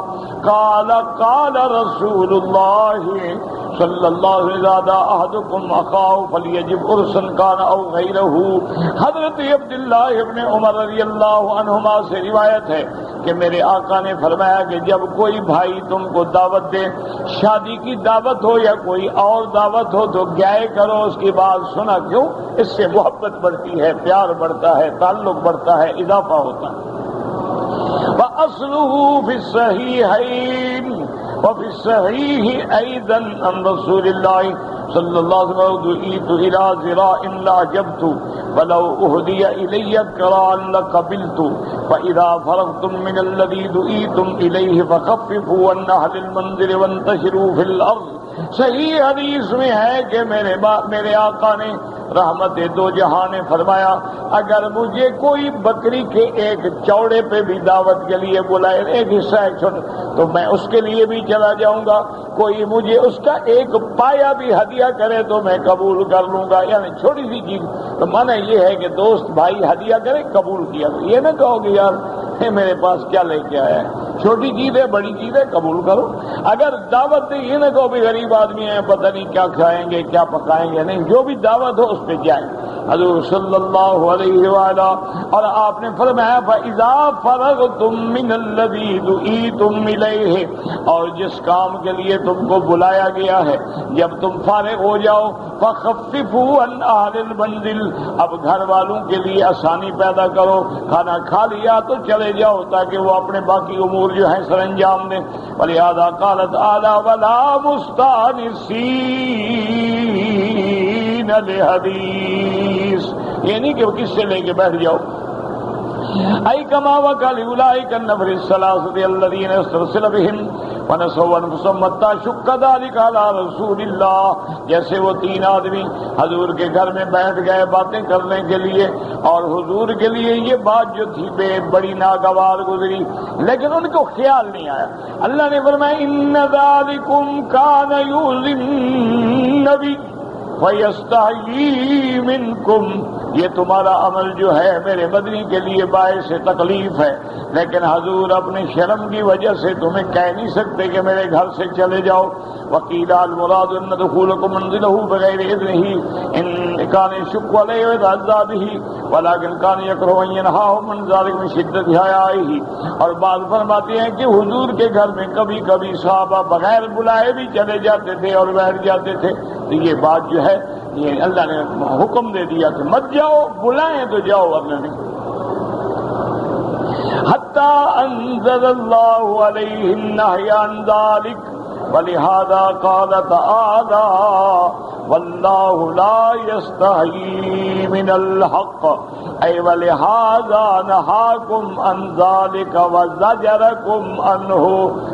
قال قال رسول اللہ صلی اللہ علیہ وسلم احدکم اخاہ فلیجب عرسا کان او غیرہ۔ حضرت عبداللہ ابن عمر رضی اللہ عنہما سے روایت ہے کہ میرے آقا نے فرمایا کہ جب کوئی بھائی تم کو دعوت دے، شادی کی دعوت ہو یا کوئی اور دعوت ہو، تو گائے کرو، اس کی بات سنا، کیوں؟ اس سے محبت بڑھتی ہے، پیار بڑھتا ہے، تعلق بڑھتا ہے، اضافہ ہوتا ہے۔ وَأَصْلُهُ فِي الصَّحِيحَيْنِ وَفِي الصَّحِيحِ أَيْضًا عن رسول اللہ صلی اللہ علیہ وسلم دعیت إِلَى ذِرَاءٍ لَعَجَبْتُ وَلَوْ أُهْدِيَ إِلَيَّ كَرَاءً لَقَبِلْتُ فَإِذَا فَرَغْتُم مِّنَ الَّذِي دُعِيتُمْ إِلَيْهِ فَخَفِّفُوا عَنْ أَهْلِ الْمَنزِلِ وَانتَشِرُوا فِي الْأَرْضِ۔ صحیح حدیث میں ہے کہ میرے آقا نے رحمت دو جہاں نے فرمایا اگر مجھے کوئی بکری کے ایک چوڑے پہ بھی دعوت کے لیے بلائے، ایک حصہ ہے چھوٹا، تو میں اس کے لیے بھی چلا جاؤں گا۔ کوئی مجھے اس کا ایک پایا بھی ہدیہ کرے تو میں قبول کر لوں گا، یعنی چھوٹی سی چیز۔ تو معنی یہ ہے کہ دوست بھائی ہدیہ کرے قبول کیا، یہ نہ کہو کہ یار میرے پاس کیا لے کے آیا ہے، چھوٹی چیز ہے بڑی چیز ہے قبول کرو۔ اگر دعوت دے یہ نہ کہو بھی غریب آدمی ہیں پتہ نہیں کیا کھائیں گے کیا پکائیں گے، نہیں، جو بھی دعوت ہو اس پہ جائیں۔ حضور صلی اللہ علیہ وآلہ اور آپ نے فرمایا فَإِذَا فَرَغْتُم مِّنَ الَّذِي دُعِيتُمْ إِلَيْهِ، اور جس کام کے لیے تم کو بلایا گیا ہے جب تم فارغ ہو جاؤ، فَخَفِّفُوا عَنْ أَهْلِ الْمَنزِلِ، اب گھر والوں کے لیے آسانی پیدا کرو، کھانا کھا لیا تو چلے جاؤ تاکہ وہ اپنے باقی امور جو ہیں سر انجام دیں۔ وَلِهَذَا قَالَ تَعَالَىٰ وَلَا مُسْتَأْنِسِينَ لِحَدِيثٍ، یہ نہیں کہ وہ کس سے لے کے بیٹھ جاؤ۔ أي كما وقع لأولئك النفر الثلاثة الذين استرسل بهم ونسوا أنفسهم حتى شق ذلك على رسول الله، جیسے وہ تین آدمی حضور کے گھر میں بیٹھ گئے باتیں کرنے کے لیے، اور حضور کے لیے یہ بات جو تھی بے بڑی ناگوار گزری، لیکن ان کو خیال نہیں آیا۔ اللہ نے فرمایا إن ذلكم كان يؤذي النبي فَيَسْتَحْيِي مِنْكُمْ، یہ تمہارا عمل جو ہے میرے مدنی کے لیے باعث تکلیف ہے، لیکن حضور اپنے شرم کی وجہ سے تمہیں کہہ نہیں سکتے کہ میرے گھر سے چلے جاؤ۔ وَقِيلَ الْمُرَادُ أَنَّ دُخُولَكُم مَنزِلَهُ بِغَيْرِ إِذْنِهِ إِنْ كَانَ يَشُقُّ عَلَيْهِ وَيَتَعَذَّىٰ بِهِ وَلَٰكِنْ كَانَ يَكْرَهُ أَن يَنْهَاهُم عَنْ ذَٰلِكَ مِن شِدَّةِ حَيَائِهِ، اور بعض فرماتے ہیں کہ حضور کے گھر میں کبھی کبھی صحابہ بغیر بلائے بھی چلے جاتے تھے اور بیٹھ جاتے تھے، تو یہ بات جو ہے یہ اللہ نے حکم دے دیا کہ مت جاؤ، بلائیں تو جاؤ ورنہ نہیں۔ حتی انزل اللہ علیہ النہی عن ذلک ولہذا قال تعالی واللہ لا یستحیی من الحق، اے ولہذا نہاکم عن ذلک وزجرکم عنہ۔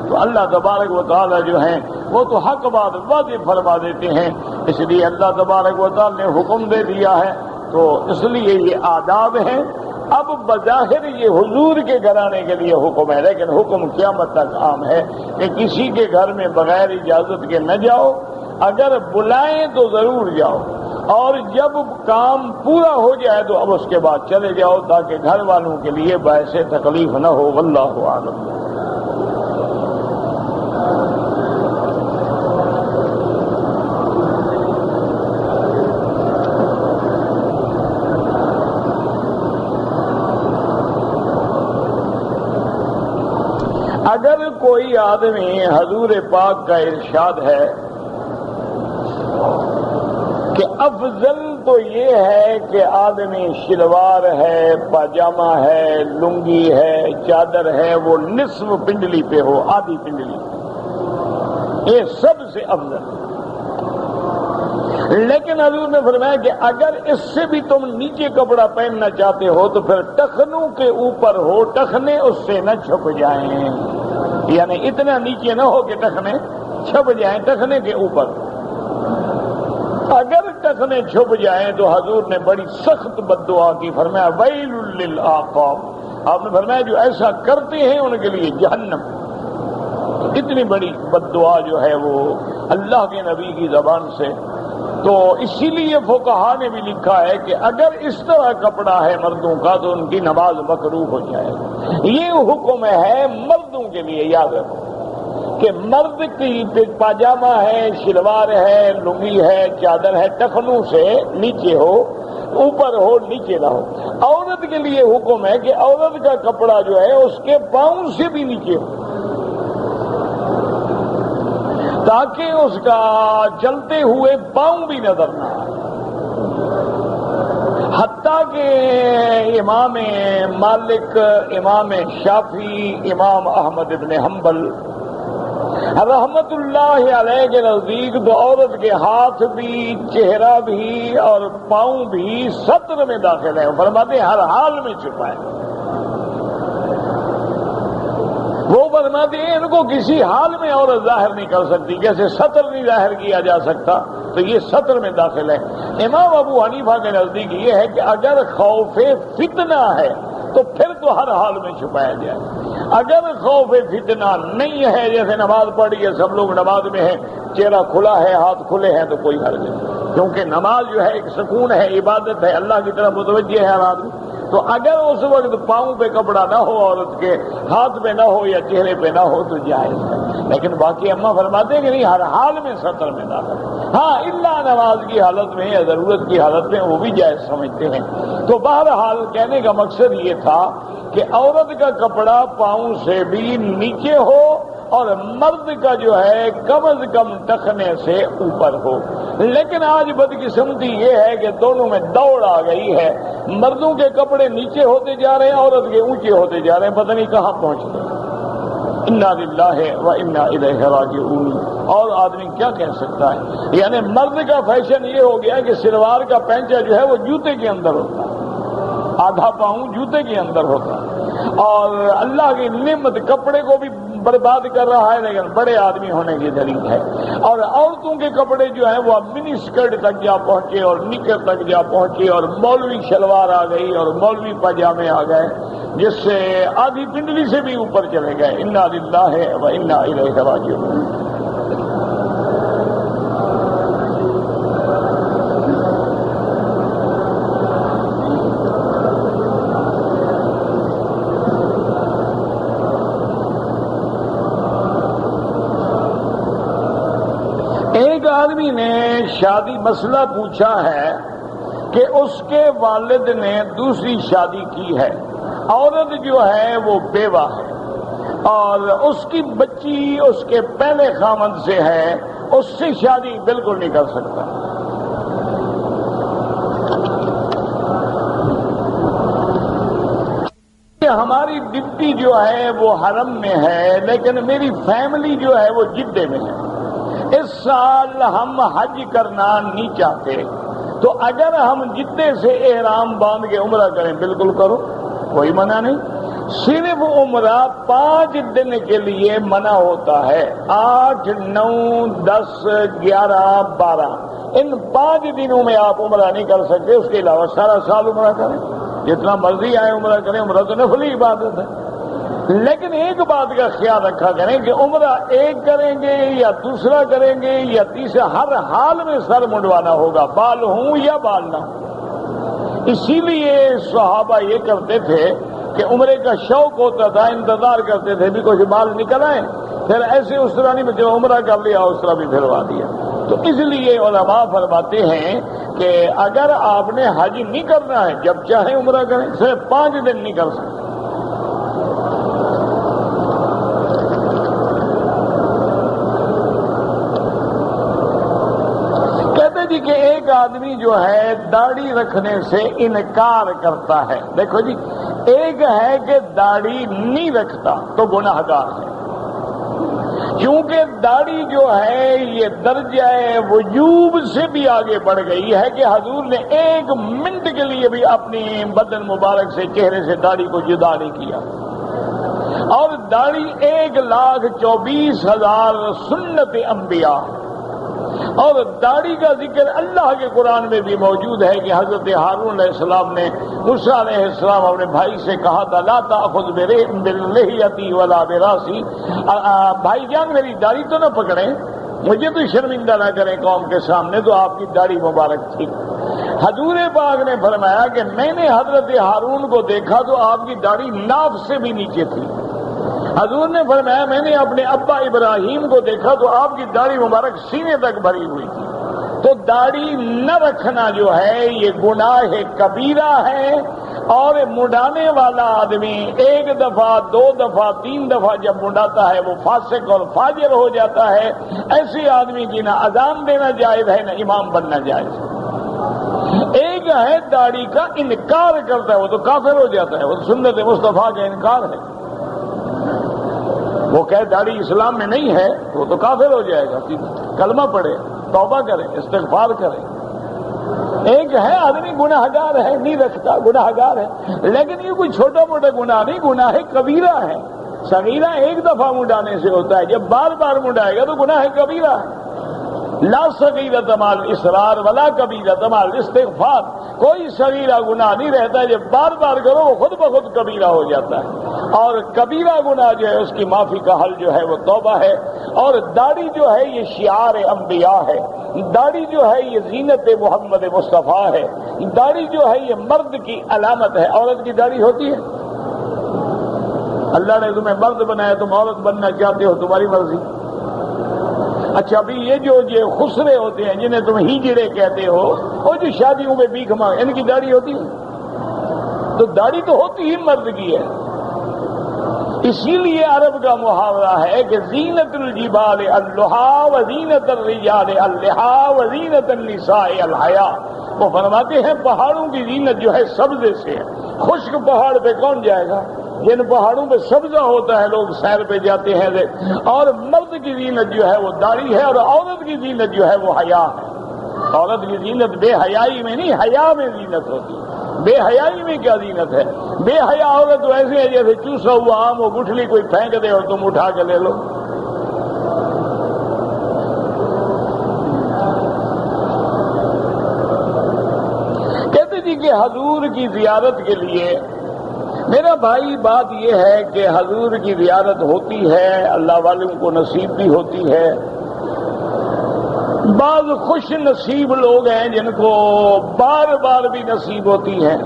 تو اللہ تبارک و تعالی جو ہیں وہ تو حق بات واضح فرما دیتے ہیں، اس لیے اللہ تبارک و تعالی نے حکم دے دیا ہے، تو اس لیے یہ آداب ہیں۔ اب بظاہر یہ حضور کے گھرانے کے لیے حکم ہے، لیکن حکم قیامت تک عام ہے کہ کسی کے گھر میں بغیر اجازت کے نہ جاؤ، اگر بلائیں تو ضرور جاؤ، اور جب کام پورا ہو جائے تو اب اس کے بعد چلے جاؤ تاکہ گھر والوں کے لیے باعث تکلیف نہ ہو۔ واللہ اعلم۔ اگر کوئی آدمی حضور پاک کا ارشاد ہے کہ افضل تو یہ ہے کہ آدمی شلوار ہے، پاجامہ ہے، لنگی ہے، چادر ہے، وہ نصف پنڈلی پہ ہو، آدھی پنڈلی، یہ سب سے افضل۔ لیکن حضور نے فرمایا کہ اگر اس سے بھی تم نیچے کپڑا پہننا چاہتے ہو تو پھر ٹخنوں کے اوپر ہو، ٹخنے اس سے نہ چھپ جائیں، یعنی اتنا نیچے نہ ہو کہ ٹخنے چھپ جائیں، ٹخنے کے اوپر۔ اگر ٹخنے چھپ جائیں تو حضور نے بڑی سخت بد دعا کی، فرمایا ویل للعقاب، آپ نے فرمایا جو ایسا کرتے ہیں ان کے لیے جہنم۔ اتنی بڑی بد دعا جو ہے وہ اللہ کے نبی کی زبان سے۔ تو اسی لیے فقہا نے بھی لکھا ہے کہ اگر اس طرح کپڑا ہے مردوں کا تو ان کی نماز مکروہ ہو جائے گا۔ یہ حکم ہے مردوں کے لیے، یاد رکھو کہ مرد کی پاجامہ ہے، شلوار ہے، لنگی ہے، چادر ہے، ٹخنوں سے نیچے ہو، اوپر ہو، نیچے نہ ہو۔ عورت کے لیے حکم ہے کہ عورت کا کپڑا جو ہے اس کے پاؤں سے بھی نیچے ہو، تاکہ اس کا چلتے ہوئے پاؤں بھی نظر نہ آئے۔ حتیٰ کہ امام مالک، امام شافعی، امام احمد ابن حنبل رحمت اللہ علیہ کے نزدیک تو عورت کے ہاتھ بھی، چہرہ بھی اور پاؤں بھی ستر میں داخل ہے، فرماتے ہر حال میں چھپائے۔ وہ فرماتے ہیں ان کو کسی حال میں عورت ظاہر نہیں کر سکتی، جیسے ستر نہیں ظاہر کیا جا سکتا تو یہ ستر میں داخل ہے۔ امام ابو حنیفہ کے نزدیک یہ ہے کہ اگر خوف فتنہ ہے تو پھر تو ہر حال میں چھپایا جائے، اگر خوف فتنہ نہیں ہے، جیسے نماز پڑھی ہے، سب لوگ نماز میں ہیں، چہرہ کھلا ہے، ہاتھ کھلے ہیں، تو کوئی حرج نہیں، کیونکہ نماز جو ہے ایک سکون ہے، عبادت ہے، اللہ کی طرف متوجہ ہے ہر آدمی۔ تو اگر اس وقت پاؤں پہ کپڑا نہ ہو، عورت کے ہاتھ پہ نہ ہو یا چہرے پہ نہ ہو تو جائز ہے، لیکن باقی اماں فرماتے ہیں کہ نہیں، ہر حال میں ستر میں داخل ہے۔ ہاں اللہ نماز کی حالت میں یا ضرورت کی حالت میں وہ بھی جائز سمجھتے ہیں۔ تو بہرحال کہنے کا مقصد یہ تھا کہ عورت کا کپڑا پاؤں سے بھی نیچے ہو اور مرد کا جو ہے کم از کم ٹخنے سے اوپر ہو۔ لیکن آج بدقسمتی یہ ہے کہ دونوں میں دوڑ آ گئی ہے، مردوں کے کپڑے نیچے ہوتے جا رہے ہیں، عورت کے اونچے ہوتے جا رہے ہیں، پتہ نہیں کہاں پہنچتے ہیں۔ انا للہ و انا الیہ راجعون۔ اور آدمی کیا کہہ سکتا ہے، یعنی مرد کا فیشن یہ ہو گیا کہ شلوار کا پینچا جو ہے وہ جوتے کے اندر ہوتا ہے، آدھا پاؤں جوتے کے اندر ہوتا ہے، اور اللہ کی نعمت کپڑے کو بھی برباد کر رہا ہے، لیکن بڑے آدمی ہونے کی دلیل ہے۔ اور عورتوں کے کپڑے جو ہیں وہ اب منی اسکرٹ تک جا پہنچے اور نکر تک جا پہنچے، اور مولوی شلوار آ گئی اور مولوی پاجامے آ گئے، جس سے آدھی پنڈلی سے بھی اوپر چلے گئے۔ انا للہ و انا الیہ راجعون۔ ایک آدمی نے شادی مسئلہ پوچھا ہے کہ اس کے والد نے دوسری شادی کی ہے، عورت جو ہے وہ بیوہ ہے اور اس کی بچی اس کے پہلے خاوند سے ہے، اس سے شادی بالکل نہیں کر سکتا۔ ہماری ڈپٹی جو ہے وہ حرم میں ہے، لیکن میری فیملی جو ہے وہ جدے میں ہے، اس سال ہم حج کرنا نہیں چاہتے، تو اگر ہم جدے سے احرام باندھ کے عمرہ کریں بالکل کرو، کوئی منع نہیں۔ صرف عمرہ 5 دن کے لیے منع ہوتا ہے، 8، 9، 10، 11، 12 ان 5 دنوں میں آپ عمرہ نہیں کر سکتے، اس کے علاوہ سارا سال عمرہ کریں، جتنا مرضی آئے عمرہ کریں، عمرہ تو نفلی عبادت ہے۔ لیکن ایک بات کا خیال رکھا کریں کہ عمرہ ایک کریں گے یا دوسرا کریں گے یا تیسرا، ہر حال میں سر منڈوانا ہوگا، بال ہوں یا بال نہ ہوں۔ اسی لیے صحابہ یہ کرتے تھے کہ عمرے کا شوق ہوتا تھا، انتظار کرتے تھے بھی کچھ بال نکل آئے، پھر ایسے اس طرح نہیں، جو عمرہ کر لیا اس طرح بھی پھروا دیا۔ تو اس لیے علماء فرماتے ہیں کہ اگر آپ نے حج نہیں کرنا ہے، جب چاہے عمرہ کریں، صرف 5 دن نہیں کر سکتے۔ جی کہ ایک آدمی جو ہے داڑھی رکھنے سے انکار کرتا ہے، دیکھو جی، ایک ہے کہ داڑھی نہیں رکھتا تو گناہ گار ہے، کیونکہ داڑھی جو ہے یہ درجہ وجوب سے بھی آگے بڑھ گئی ہے کہ حضور نے 1 منٹ کے لیے بھی اپنی بدن مبارک سے چہرے سے داڑھی کو جدا نہیں کیا، اور داڑھی 1,24,000 سنت انبیاء، اور داڑھی کا ذکر اللہ کے قرآن میں بھی موجود ہے کہ حضرت ہارون علیہ السلام نے موسیٰ علیہ السلام اپنے بھائی سے کہا تھا لا تأخذ بلحیتی ولا براسی، بھائی جان میری داڑھی تو نہ پکڑیں، مجھے تو شرمندہ نہ کریں قوم کے سامنے، تو آپ کی داڑھی مبارک تھی۔ حضور پاک نے فرمایا کہ میں نے حضرت ہارون کو دیکھا تو آپ کی داڑھی ناف سے بھی نیچے تھی۔ حضور نے فرمایا میں نے اپنے ابا ابراہیم کو دیکھا تو آپ کی داڑھی مبارک سینے تک بھری ہوئی تھی۔ تو داڑھی نہ رکھنا جو ہے یہ گناہ کبیرہ ہے، اور مڈانے والا آدمی 1 دفعہ 2 دفعہ 3 دفعہ جب مڈاتا ہے وہ فاسق اور فاجر ہو جاتا ہے۔ ایسے آدمی کی نہ اذان دینا جائز ہے نہ امام بننا جائز ہے۔ ایک ہے داڑھی کا انکار کرتا ہے وہ تو کافر ہو جاتا ہے، وہ سنت مصطفیٰ کا انکار ہے، وہ کہے داڑھی اسلام میں نہیں ہے وہ تو کافر ہو جائے گا، کلمہ پڑھے، توبہ کرے، استغفار کرے۔ ایک ہے آدمی گناہگار ہے نہیں رکھتا، گناہگار ہے، لیکن یہ کوئی چھوٹا موٹا گناہ نہیں، گناہ کبیرہ ہے۔ صغیرہ 1 دفعہ مڈانے سے ہوتا ہے، جب بار بار مڈائے گا تو گناہ کبیرہ ہے۔ لا صغیرۃ مع الاصرار ولا کبیرۃ مع الاستغفار، کوئی صغیرہ گناہ نہیں رہتا، جب بار بار کرو وہ خود بخود کبیرہ ہو جاتا ہے، اور کبیرہ گناہ جو ہے اس کی معافی کا حل جو ہے وہ توبہ ہے۔ اور داڑھی جو ہے یہ شعار انبیاء ہے، داڑھی جو ہے یہ زینت محمد مصطفیٰ ہے، داڑھی جو ہے یہ مرد کی علامت ہے۔ عورت کی داڑھی ہوتی ہے؟ اللہ نے تمہیں مرد بنایا، تم عورت بننا چاہتے ہو، تمہاری مرضی۔ اچھا ابھی یہ خسرے ہوتے ہیں جنہیں تم ہیجڑے کہتے ہو، اور جو شادیوں میں بھیک مانگ، ان کی داڑھی ہوتی ہے؟ تو داڑھی تو ہوتی ہی مرد کی ہے۔ اسی لیے عرب کا محاورہ ہے کہ زینت الجبال اللحا و زینت الرجال اللحا و زینت النساء الحیا۔ وہ فرماتے ہیں پہاڑوں کی زینت جو ہے سبزے سے ہے، خشک پہاڑ پہ کون جائے گا؟ جن پہاڑوں پہ سبزہ ہوتا ہے لوگ سیر پہ جاتے ہیں، اور مرد کی زینت جو ہے وہ داڑھی ہے، اور عورت کی زینت جو ہے وہ حیا ہے۔ عورت کی زینت بے حیائی میں نہیں، حیا میں زینت ہوتی ہے۔ بے حیائی میں کیا زینت ہے؟ بے حیا عورت تو ایسے ہے جیسے چوسا ہوا آم ہو، گٹھلی کوئی پھینک دے اور تم اٹھا کے لے لو۔ کہتے جی کہ حضور کی زیارت کے لیے میرا بھائی بات یہ ہے کہ حضور کی زیارت ہوتی ہے، اللہ والوں کو نصیب بھی ہوتی ہے۔ بعض خوش نصیب لوگ ہیں جن کو بار بار بھی نصیب ہوتی ہے۔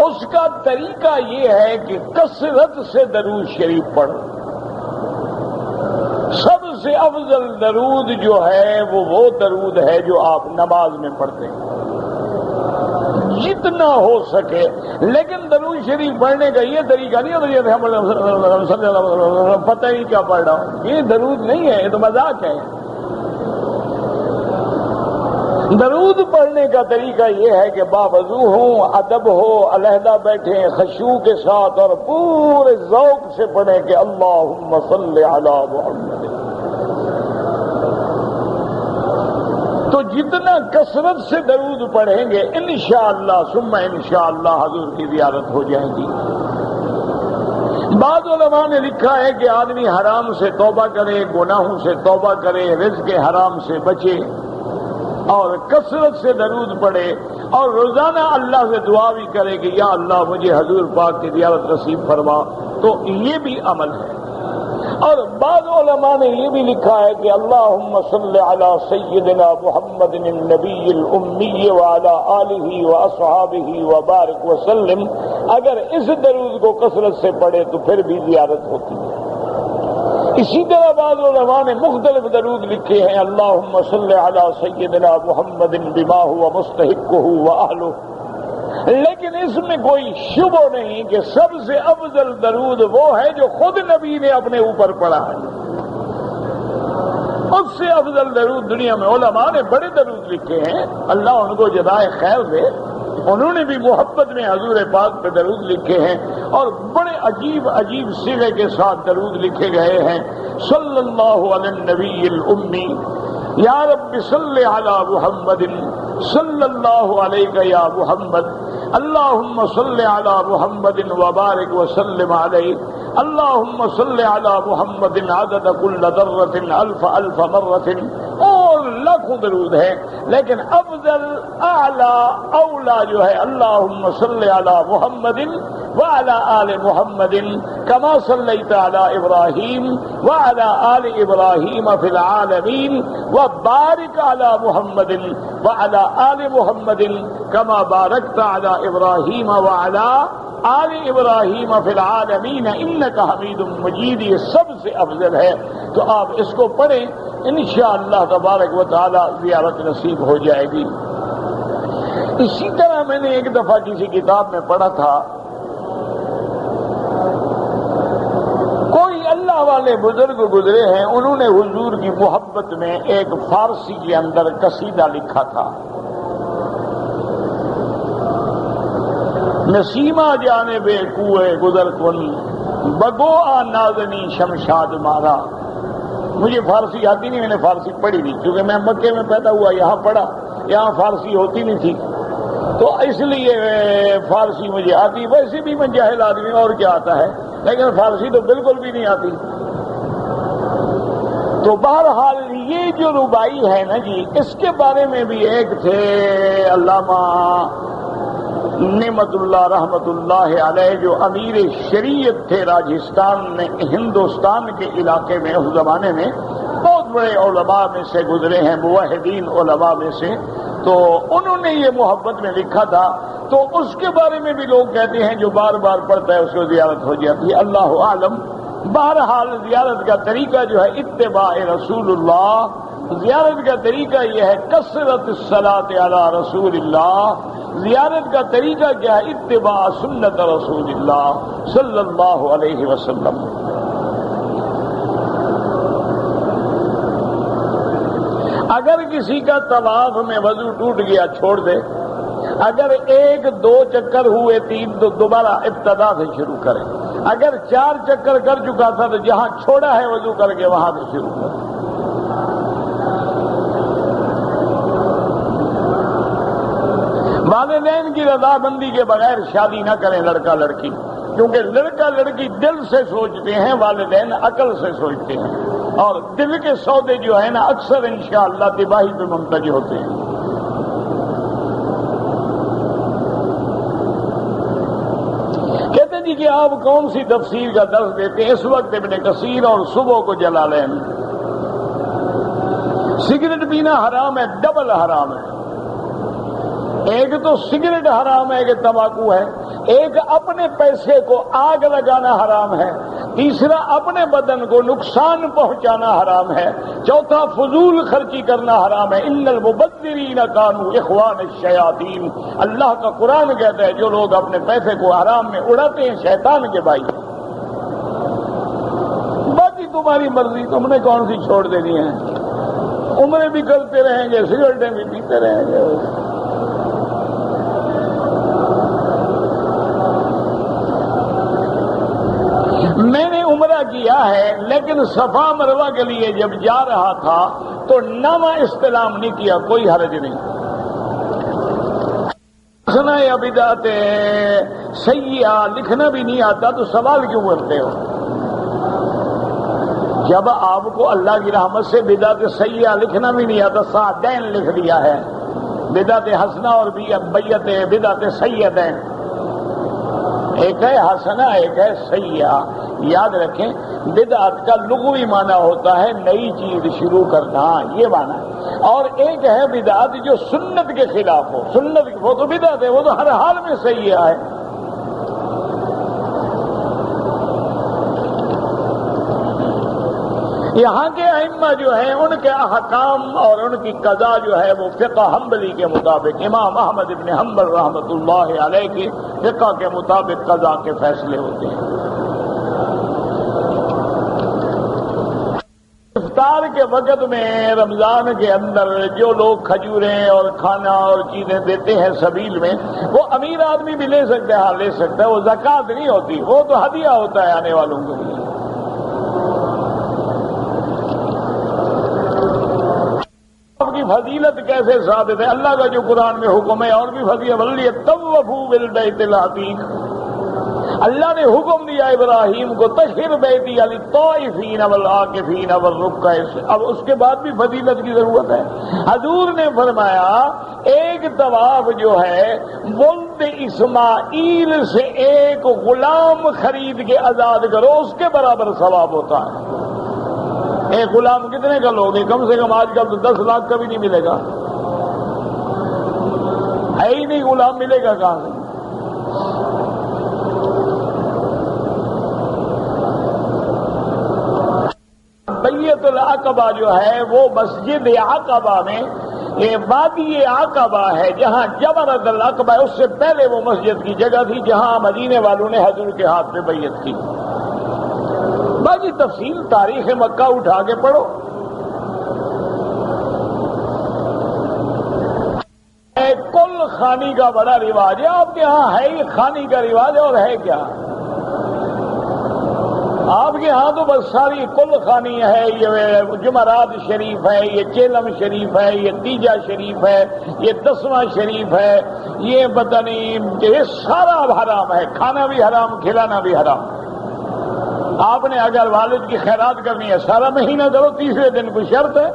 اس کا طریقہ یہ ہے کہ کثرت سے درود شریف پڑھ۔ سب سے افضل درود جو ہے وہ درود ہے جو آپ نماز میں پڑھتے ہیں، جتنا ہو سکے۔ لیکن درود شریف پڑھنے کا یہ طریقہ نہیں ہوتا پتہ ہی کیا پڑھ رہا ہوں، یہ درود نہیں ہے، یہ تو مذاق ہے۔ درود پڑھنے کا طریقہ یہ ہے کہ باوضو ہوں، ادب ہو، علیحدہ بیٹھیں خشوع کے ساتھ، اور پورے ذوق سے پڑھیں کہ اللہم صلی علی محمد۔ تو جتنا کثرت سے درود پڑھیں گے انشاءاللہ ثم انشاءاللہ حضور کی زیارت ہو جائے گی۔ بعض علماء نے لکھا ہے کہ آدمی حرام سے توبہ کرے، گناہوں سے توبہ کرے، رزق حرام سے بچے، اور کثرت سے درود پڑھے، اور روزانہ اللہ سے دعا بھی کرے کہ یا اللہ مجھے حضور پاک کی زیارت نصیب فرما، تو یہ بھی عمل ہے۔ اور بعض علماء نے یہ بھی لکھا ہے کہ اللہم صلی علی سیدنا محمد النبی الامی وعلی آلہ واصحابہ وبارک وسلم، اگر اس درود کو کثرت سے پڑھے تو پھر بھی زیارت ہوتی ہے۔ اسی طرح بعض علماء نے مختلف درود لکھے ہیں، اللہم صلی علی سیدنا محمد بما هو مستحقہ واہلہ، لیکن اس میں کوئی شبہ نہیں کہ سب سے افضل درود وہ ہے جو خود نبی نے اپنے اوپر پڑھا ہے۔ اس سے افضل درود دنیا میں علماء نے بڑے درود لکھے ہیں، اللہ ان کو جزائے خیر دے، انہوں نے بھی محبت میں حضور پاک پہ درود لکھے ہیں اور بڑے عجیب عجیب صیغے کے ساتھ درود لکھے گئے ہیں. صلی اللہ علی النبی الامی یا رب صلی علی محمد صلی اللہ علیہ یا محمد اللہم صلی علی محمد وبارک وسلم علیہ اللہم صلی علی محمد عدد کل ذرۃ الف الف مرۃ. اور لاکھوں درود ہے، لیکن افضل اعلی اولا جو ہے اللہم صلی علی محمد وعلی آل محمد کما صلیت علی ابراہیم وعلی آل ابراہیم فی العالمین وبارک علی محمد وعلی آل محمد کما بارکت علی ابراہیم وعلی آل ابراہیم فی العالمین انک حمید مجید. یہ سب سے افضل ہے، تو آپ اس کو پڑھیں، انشاءاللہ تبارک و تعالی زیارت نصیب ہو جائے گی. اسی طرح میں نے ایک دفعہ کسی کتاب میں پڑھا تھا، کوئی اللہ والے بزرگ گزرے ہیں، انہوں نے حضور کی محبت میں ایک فارسی کے اندر قصیدہ لکھا تھا. نسیمہ جانے بے کوئے گزر کن بگو آ نازنی شمشاد مارا. مجھے فارسی آتی نہیں، میں نے فارسی پڑھی نہیں، کیونکہ میں مکے میں پیدا ہوا، یہاں پڑھا، یہاں فارسی ہوتی نہیں تھی، تو اس لیے فارسی مجھے آتی. ویسے بھی میں جاہل آدمی اور کیا آتا ہے، لیکن فارسی تو بالکل بھی نہیں آتی. تو بہرحال یہ جو ربائی ہے نا جی، اس کے بارے میں بھی ایک تھے علامہ نعمت اللہ رحمت اللہ علیہ، جو امیر شریعت تھے راجستھان میں، ہندوستان کے علاقے میں، اس زمانے میں بہت بڑے علماء میں سے گزرے ہیں، موحدین علماء میں سے. تو انہوں نے یہ محبت میں لکھا تھا، تو اس کے بارے میں بھی لوگ کہتے ہیں جو بار بار پڑھتا ہے اس کو زیارت ہو جاتی ہے. اللہ عالم. بہرحال زیارت کا طریقہ جو ہے اتباع رسول اللہ، زیارت کا طریقہ یہ ہے کثرت الصلاۃ علی رسول اللہ. زیارت کا طریقہ کیا ہے؟ اتباع سنت رسول اللہ صلی اللہ علیہ وسلم. اگر کسی کا طواف میں وضو ٹوٹ گیا چھوڑ دے، اگر ایک دو چکر ہوئے تین تو دوبارہ ابتدا سے شروع کرے. اگر 4 چکر کر چکا تھا تو جہاں چھوڑا ہے وضو کر کے وہاں سے شروع کرے. والدین کی رضامندی کے بغیر شادی نہ کریں لڑکا لڑکی، کیونکہ لڑکا لڑکی دل سے سوچتے ہیں، والدین عقل سے سوچتے ہیں، اور دل کے سودے جو ہیں نا اکثر انشاءاللہ تباہی پہ منتج ہوتے ہیں. کہتے جی کہ آپ کون سی تفسیر کا درس دیتے ہیں؟ اس وقت ابن کثیر اور صبح کو جلالین. سگریٹ پینا حرام ہے، ڈبل حرام ہے. ایک تو سگریٹ حرام ہے کہ تمباکو ہے، ایک اپنے پیسے کو آگ لگانا حرام ہے، تیسرا اپنے بدن کو نقصان پہنچانا حرام ہے، چوتھا فضول خرچی کرنا حرام ہے. ان المبذرین کانوا اخوان الشیاطین. اللہ کا قرآن کہتا ہے جو لوگ اپنے پیسے کو حرام میں اڑاتے ہیں شیطان کے بھائی. باقی تمہاری مرضی، تم نے کون سی چھوڑ دینی ہے. عمریں بھی کرتے رہیں گے، سگریٹیں بھی پیتے رہیں گے. میں نے عمرہ کیا ہے، لیکن صفا مروہ کے لیے جب جا رہا تھا تو نامہ استلام نہیں کیا، کوئی حرج نہیں. سنا یا بدعت سیئہ لکھنا بھی نہیں آتا تو سوال کیوں کرتے ہو؟ جب آپ کو اللہ کی رحمت سے بدعت سیئہ لکھنا بھی نہیں آتا، سعدین لکھ دیا ہے، بدعت حسنہ اور بیعت بدعت سیئتین. ایک ہے حسنہ، ایک ہے سیئہ. یاد رکھیں بدعت کا لغوی معنی ہوتا ہے نئی چیز شروع کرنا، یہ معنی ہے. اور ایک ہے بدعت جو سنت کے خلاف ہو. سنت وہ تو بدعت ہے، وہ تو ہر حال میں سیئہ ہے. یہاں کے ائمہ جو ہیں ان کے احکام اور ان کی قضا جو ہے وہ فقہ حنبلی کے مطابق، امام احمد ابن حنبل رحمۃ اللہ علیہ کی فقہ کے مطابق قضا کے فیصلے ہوتے ہیں. افطار کے وقت میں رمضان کے اندر جو لوگ کھجوریں اور کھانا اور چیزیں دیتے ہیں سبیل میں، وہ امیر آدمی بھی لے سکتا ہے، ہاں لے سکتا ہے، وہ زکوٰۃ نہیں ہوتی، وہ تو ہدیہ ہوتا ہے آنے والوں کے لیے۔ آپ کی فضیلت کیسے ثابت ہے؟ اللہ کا جو قرآن میں حکم ہے، اور بھی فضیلت وَلْيَطَّوَّفُوا بِالْبَيْتِ الْعَتِيقِ، اللہ نے حکم دیا ابراہیم کو طہر بیتی للطائفین والعاکفین والرکع، اب اس کے بعد بھی فضیلت کی ضرورت ہے۔ حضور نے فرمایا ایک طواف جو ہے ولد اسماعیل سے ایک غلام خرید کے آزاد کرو، اس کے برابر ثواب ہوتا ہے۔ ایک غلام کتنے کا لوگے؟ کم سے کم آج کل تو 10 لاکھ کا بھی نہیں ملے گا، ہے ہی نہیں، غلام ملے گا کہاں سے؟ بیت العقبہ جو ہے وہ مسجد عقبہ میں، یہ وادی عقبہ ہے جہاں جمرۃ العقبہ ہے، اس سے پہلے وہ مسجد کی جگہ تھی جہاں مدینے والوں نے حضور کے ہاتھ میں بیعت کی۔ باقی تفصیل تاریخ مکہ اٹھا کے پڑھو۔ کل خانی کا بڑا رواج ہے، آپ کے ہاں ہے ہی خانی کا رواج، اور ہے کیا آپ کے ہاں؟ تو بس ساری کل خانی ہے، یہ جمعرات شریف ہے، یہ چیلم شریف ہے، یہ تیجا شریف ہے، یہ 10واں شریف ہے، یہ پتہ نہیں، یہ سارا حرام ہے، کھانا بھی حرام، کھلانا بھی حرام۔ آپ نے اگر والد کی خیرات کرنی ہے سارا مہینہ کرو، تیسرے دن کو شرط ہے،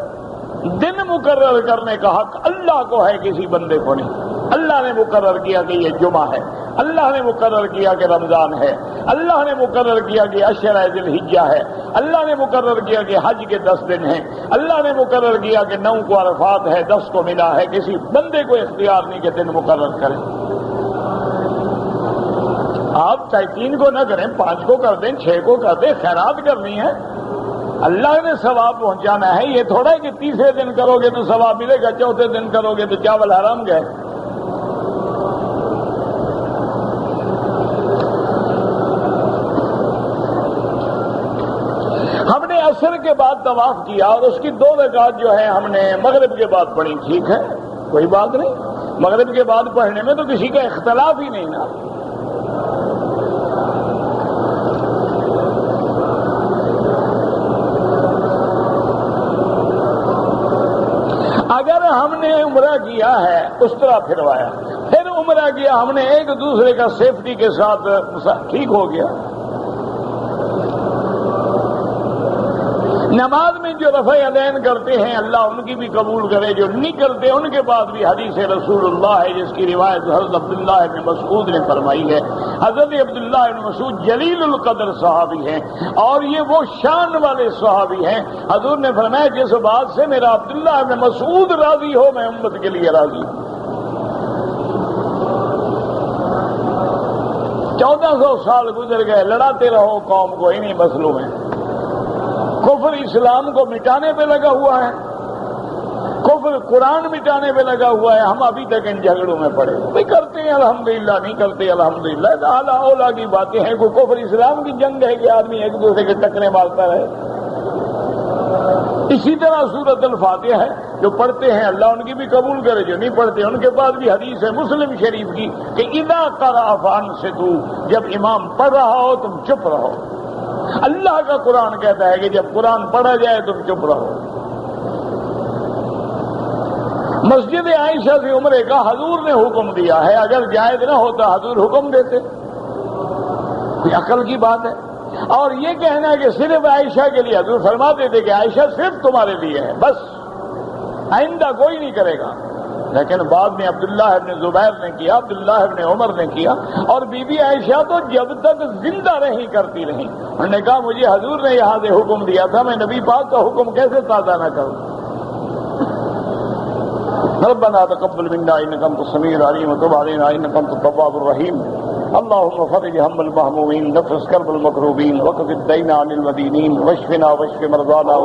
دن مقرر کرنے کا حق اللہ کو ہے، کسی بندے کو نہیں۔ اللہ نے مقرر کیا کہ یہ جمعہ ہے، اللہ نے مقرر کیا کہ رمضان ہے، اللہ نے مقرر کیا کہ عشرہ ذی الحجہ ہے، اللہ نے مقرر کیا کہ حج کے 10 دن ہیں، اللہ نے مقرر کیا کہ 9 کو عرفات ہے، 10 کو ملا ہے۔ کسی بندے کو اختیار نہیں کہ دن مقرر کریں۔ آپ چاہے 3 کو نہ کریں، 5 کو کر دیں، 6 کو کر دیں، خیرات کرنی ہے، اللہ نے ثواب پہنچانا ہے۔ یہ تھوڑا ہے کہ تیسرے دن کرو گے تو ثواب ملے گا، چوتھے دن کرو گے تو چاول حرام گئے۔ ہم نے عصر کے بعد طواف کیا اور اس کی 2 رکعت جو ہے ہم نے مغرب کے بعد پڑھی، ٹھیک ہے، کوئی بات نہیں، مغرب کے بعد پڑھنے میں تو کسی کا اختلاف ہی نہیں نا۔ اگر ہم نے عمرہ کیا ہے اس طرح پھروایا، پھر عمرہ کیا ہم نے ایک دوسرے کا سیفٹی کے ساتھ، ٹھیک ہو گیا۔ نماز میں جو رفع یدین کرتے ہیں اللہ ان کی بھی قبول کرے، جو نہیں کرتے ان کے بعد بھی حدیث رسول اللہ ہے جس کی روایت حضرت عبداللہ ابن مسعود نے فرمائی ہے۔ حضرت عبداللہ ابن مسعود جلیل القدر صحابی ہیں اور یہ وہ شان والے صحابی ہیں۔ حضور نے فرمایا جس بات سے میرا عبداللہ ابن مسعود راضی ہو میں امت کے لیے راضی ہوں۔ 1400 سال گزر گئے، لڑاتے رہو قوم کو انہی مسئلوں میں۔ کفر اسلام کو مٹانے پہ لگا ہوا ہے، کفر قرآن مٹانے پہ لگا ہوا ہے، ہم ابھی تک ان جھگڑوں میں پڑے بھائی، کرتے ہیں الحمدللہ، نہیں کرتے الحمدللہ، اعلیٰ اولا کی باتیں ہیں۔ کوئی کفر اسلام کی جنگ ہے کہ آدمی ایک دوسرے کے ٹکرے مارتا رہے؟ اسی طرح سورۃ الفاتحہ ہے، جو پڑھتے ہیں اللہ ان کی بھی قبول کرے، جو نہیں پڑھتے ان کے پاس بھی حدیث ہے مسلم شریف کی کہ اذا قرأ فانصتوا، جب امام پڑھ رہا ہو تم چپ رہو۔ اللہ کا قرآن کہتا ہے کہ جب قرآن پڑھا جائے تم چپ رہو۔ مسجد عائشہ سے عمرے کا حضور نے حکم دیا ہے، اگر جائز نہ ہوتا حضور حکم دیتے، کوئی عقل کی بات ہے۔ اور یہ کہنا کہ صرف عائشہ کے لیے، حضور فرماتے تھے کہ عائشہ صرف تمہارے لیے ہے، بس آئندہ کوئی نہیں کرے گا۔ لیکن بعد میں عبداللہ ابن زبیر نے کیا، عبداللہ ابن عمر نے کیا، اور بی بی عائشہ تو جب تک زندہ رہی کرتی رہی۔ انہوں نے کہا مجھے حضور نے یہاں سے حکم دیا تھا، میں نبی پاک کا حکم کیسے تازہ نہ کروں۔ ربنا تقبل منا انك انت السميع العليم وتب علينا انك انت التواب الرحيم اللهم فرج هم المهمومين نفس كرب المكروبين وقض الدين عن المدينين واشفنا واشف مرضانا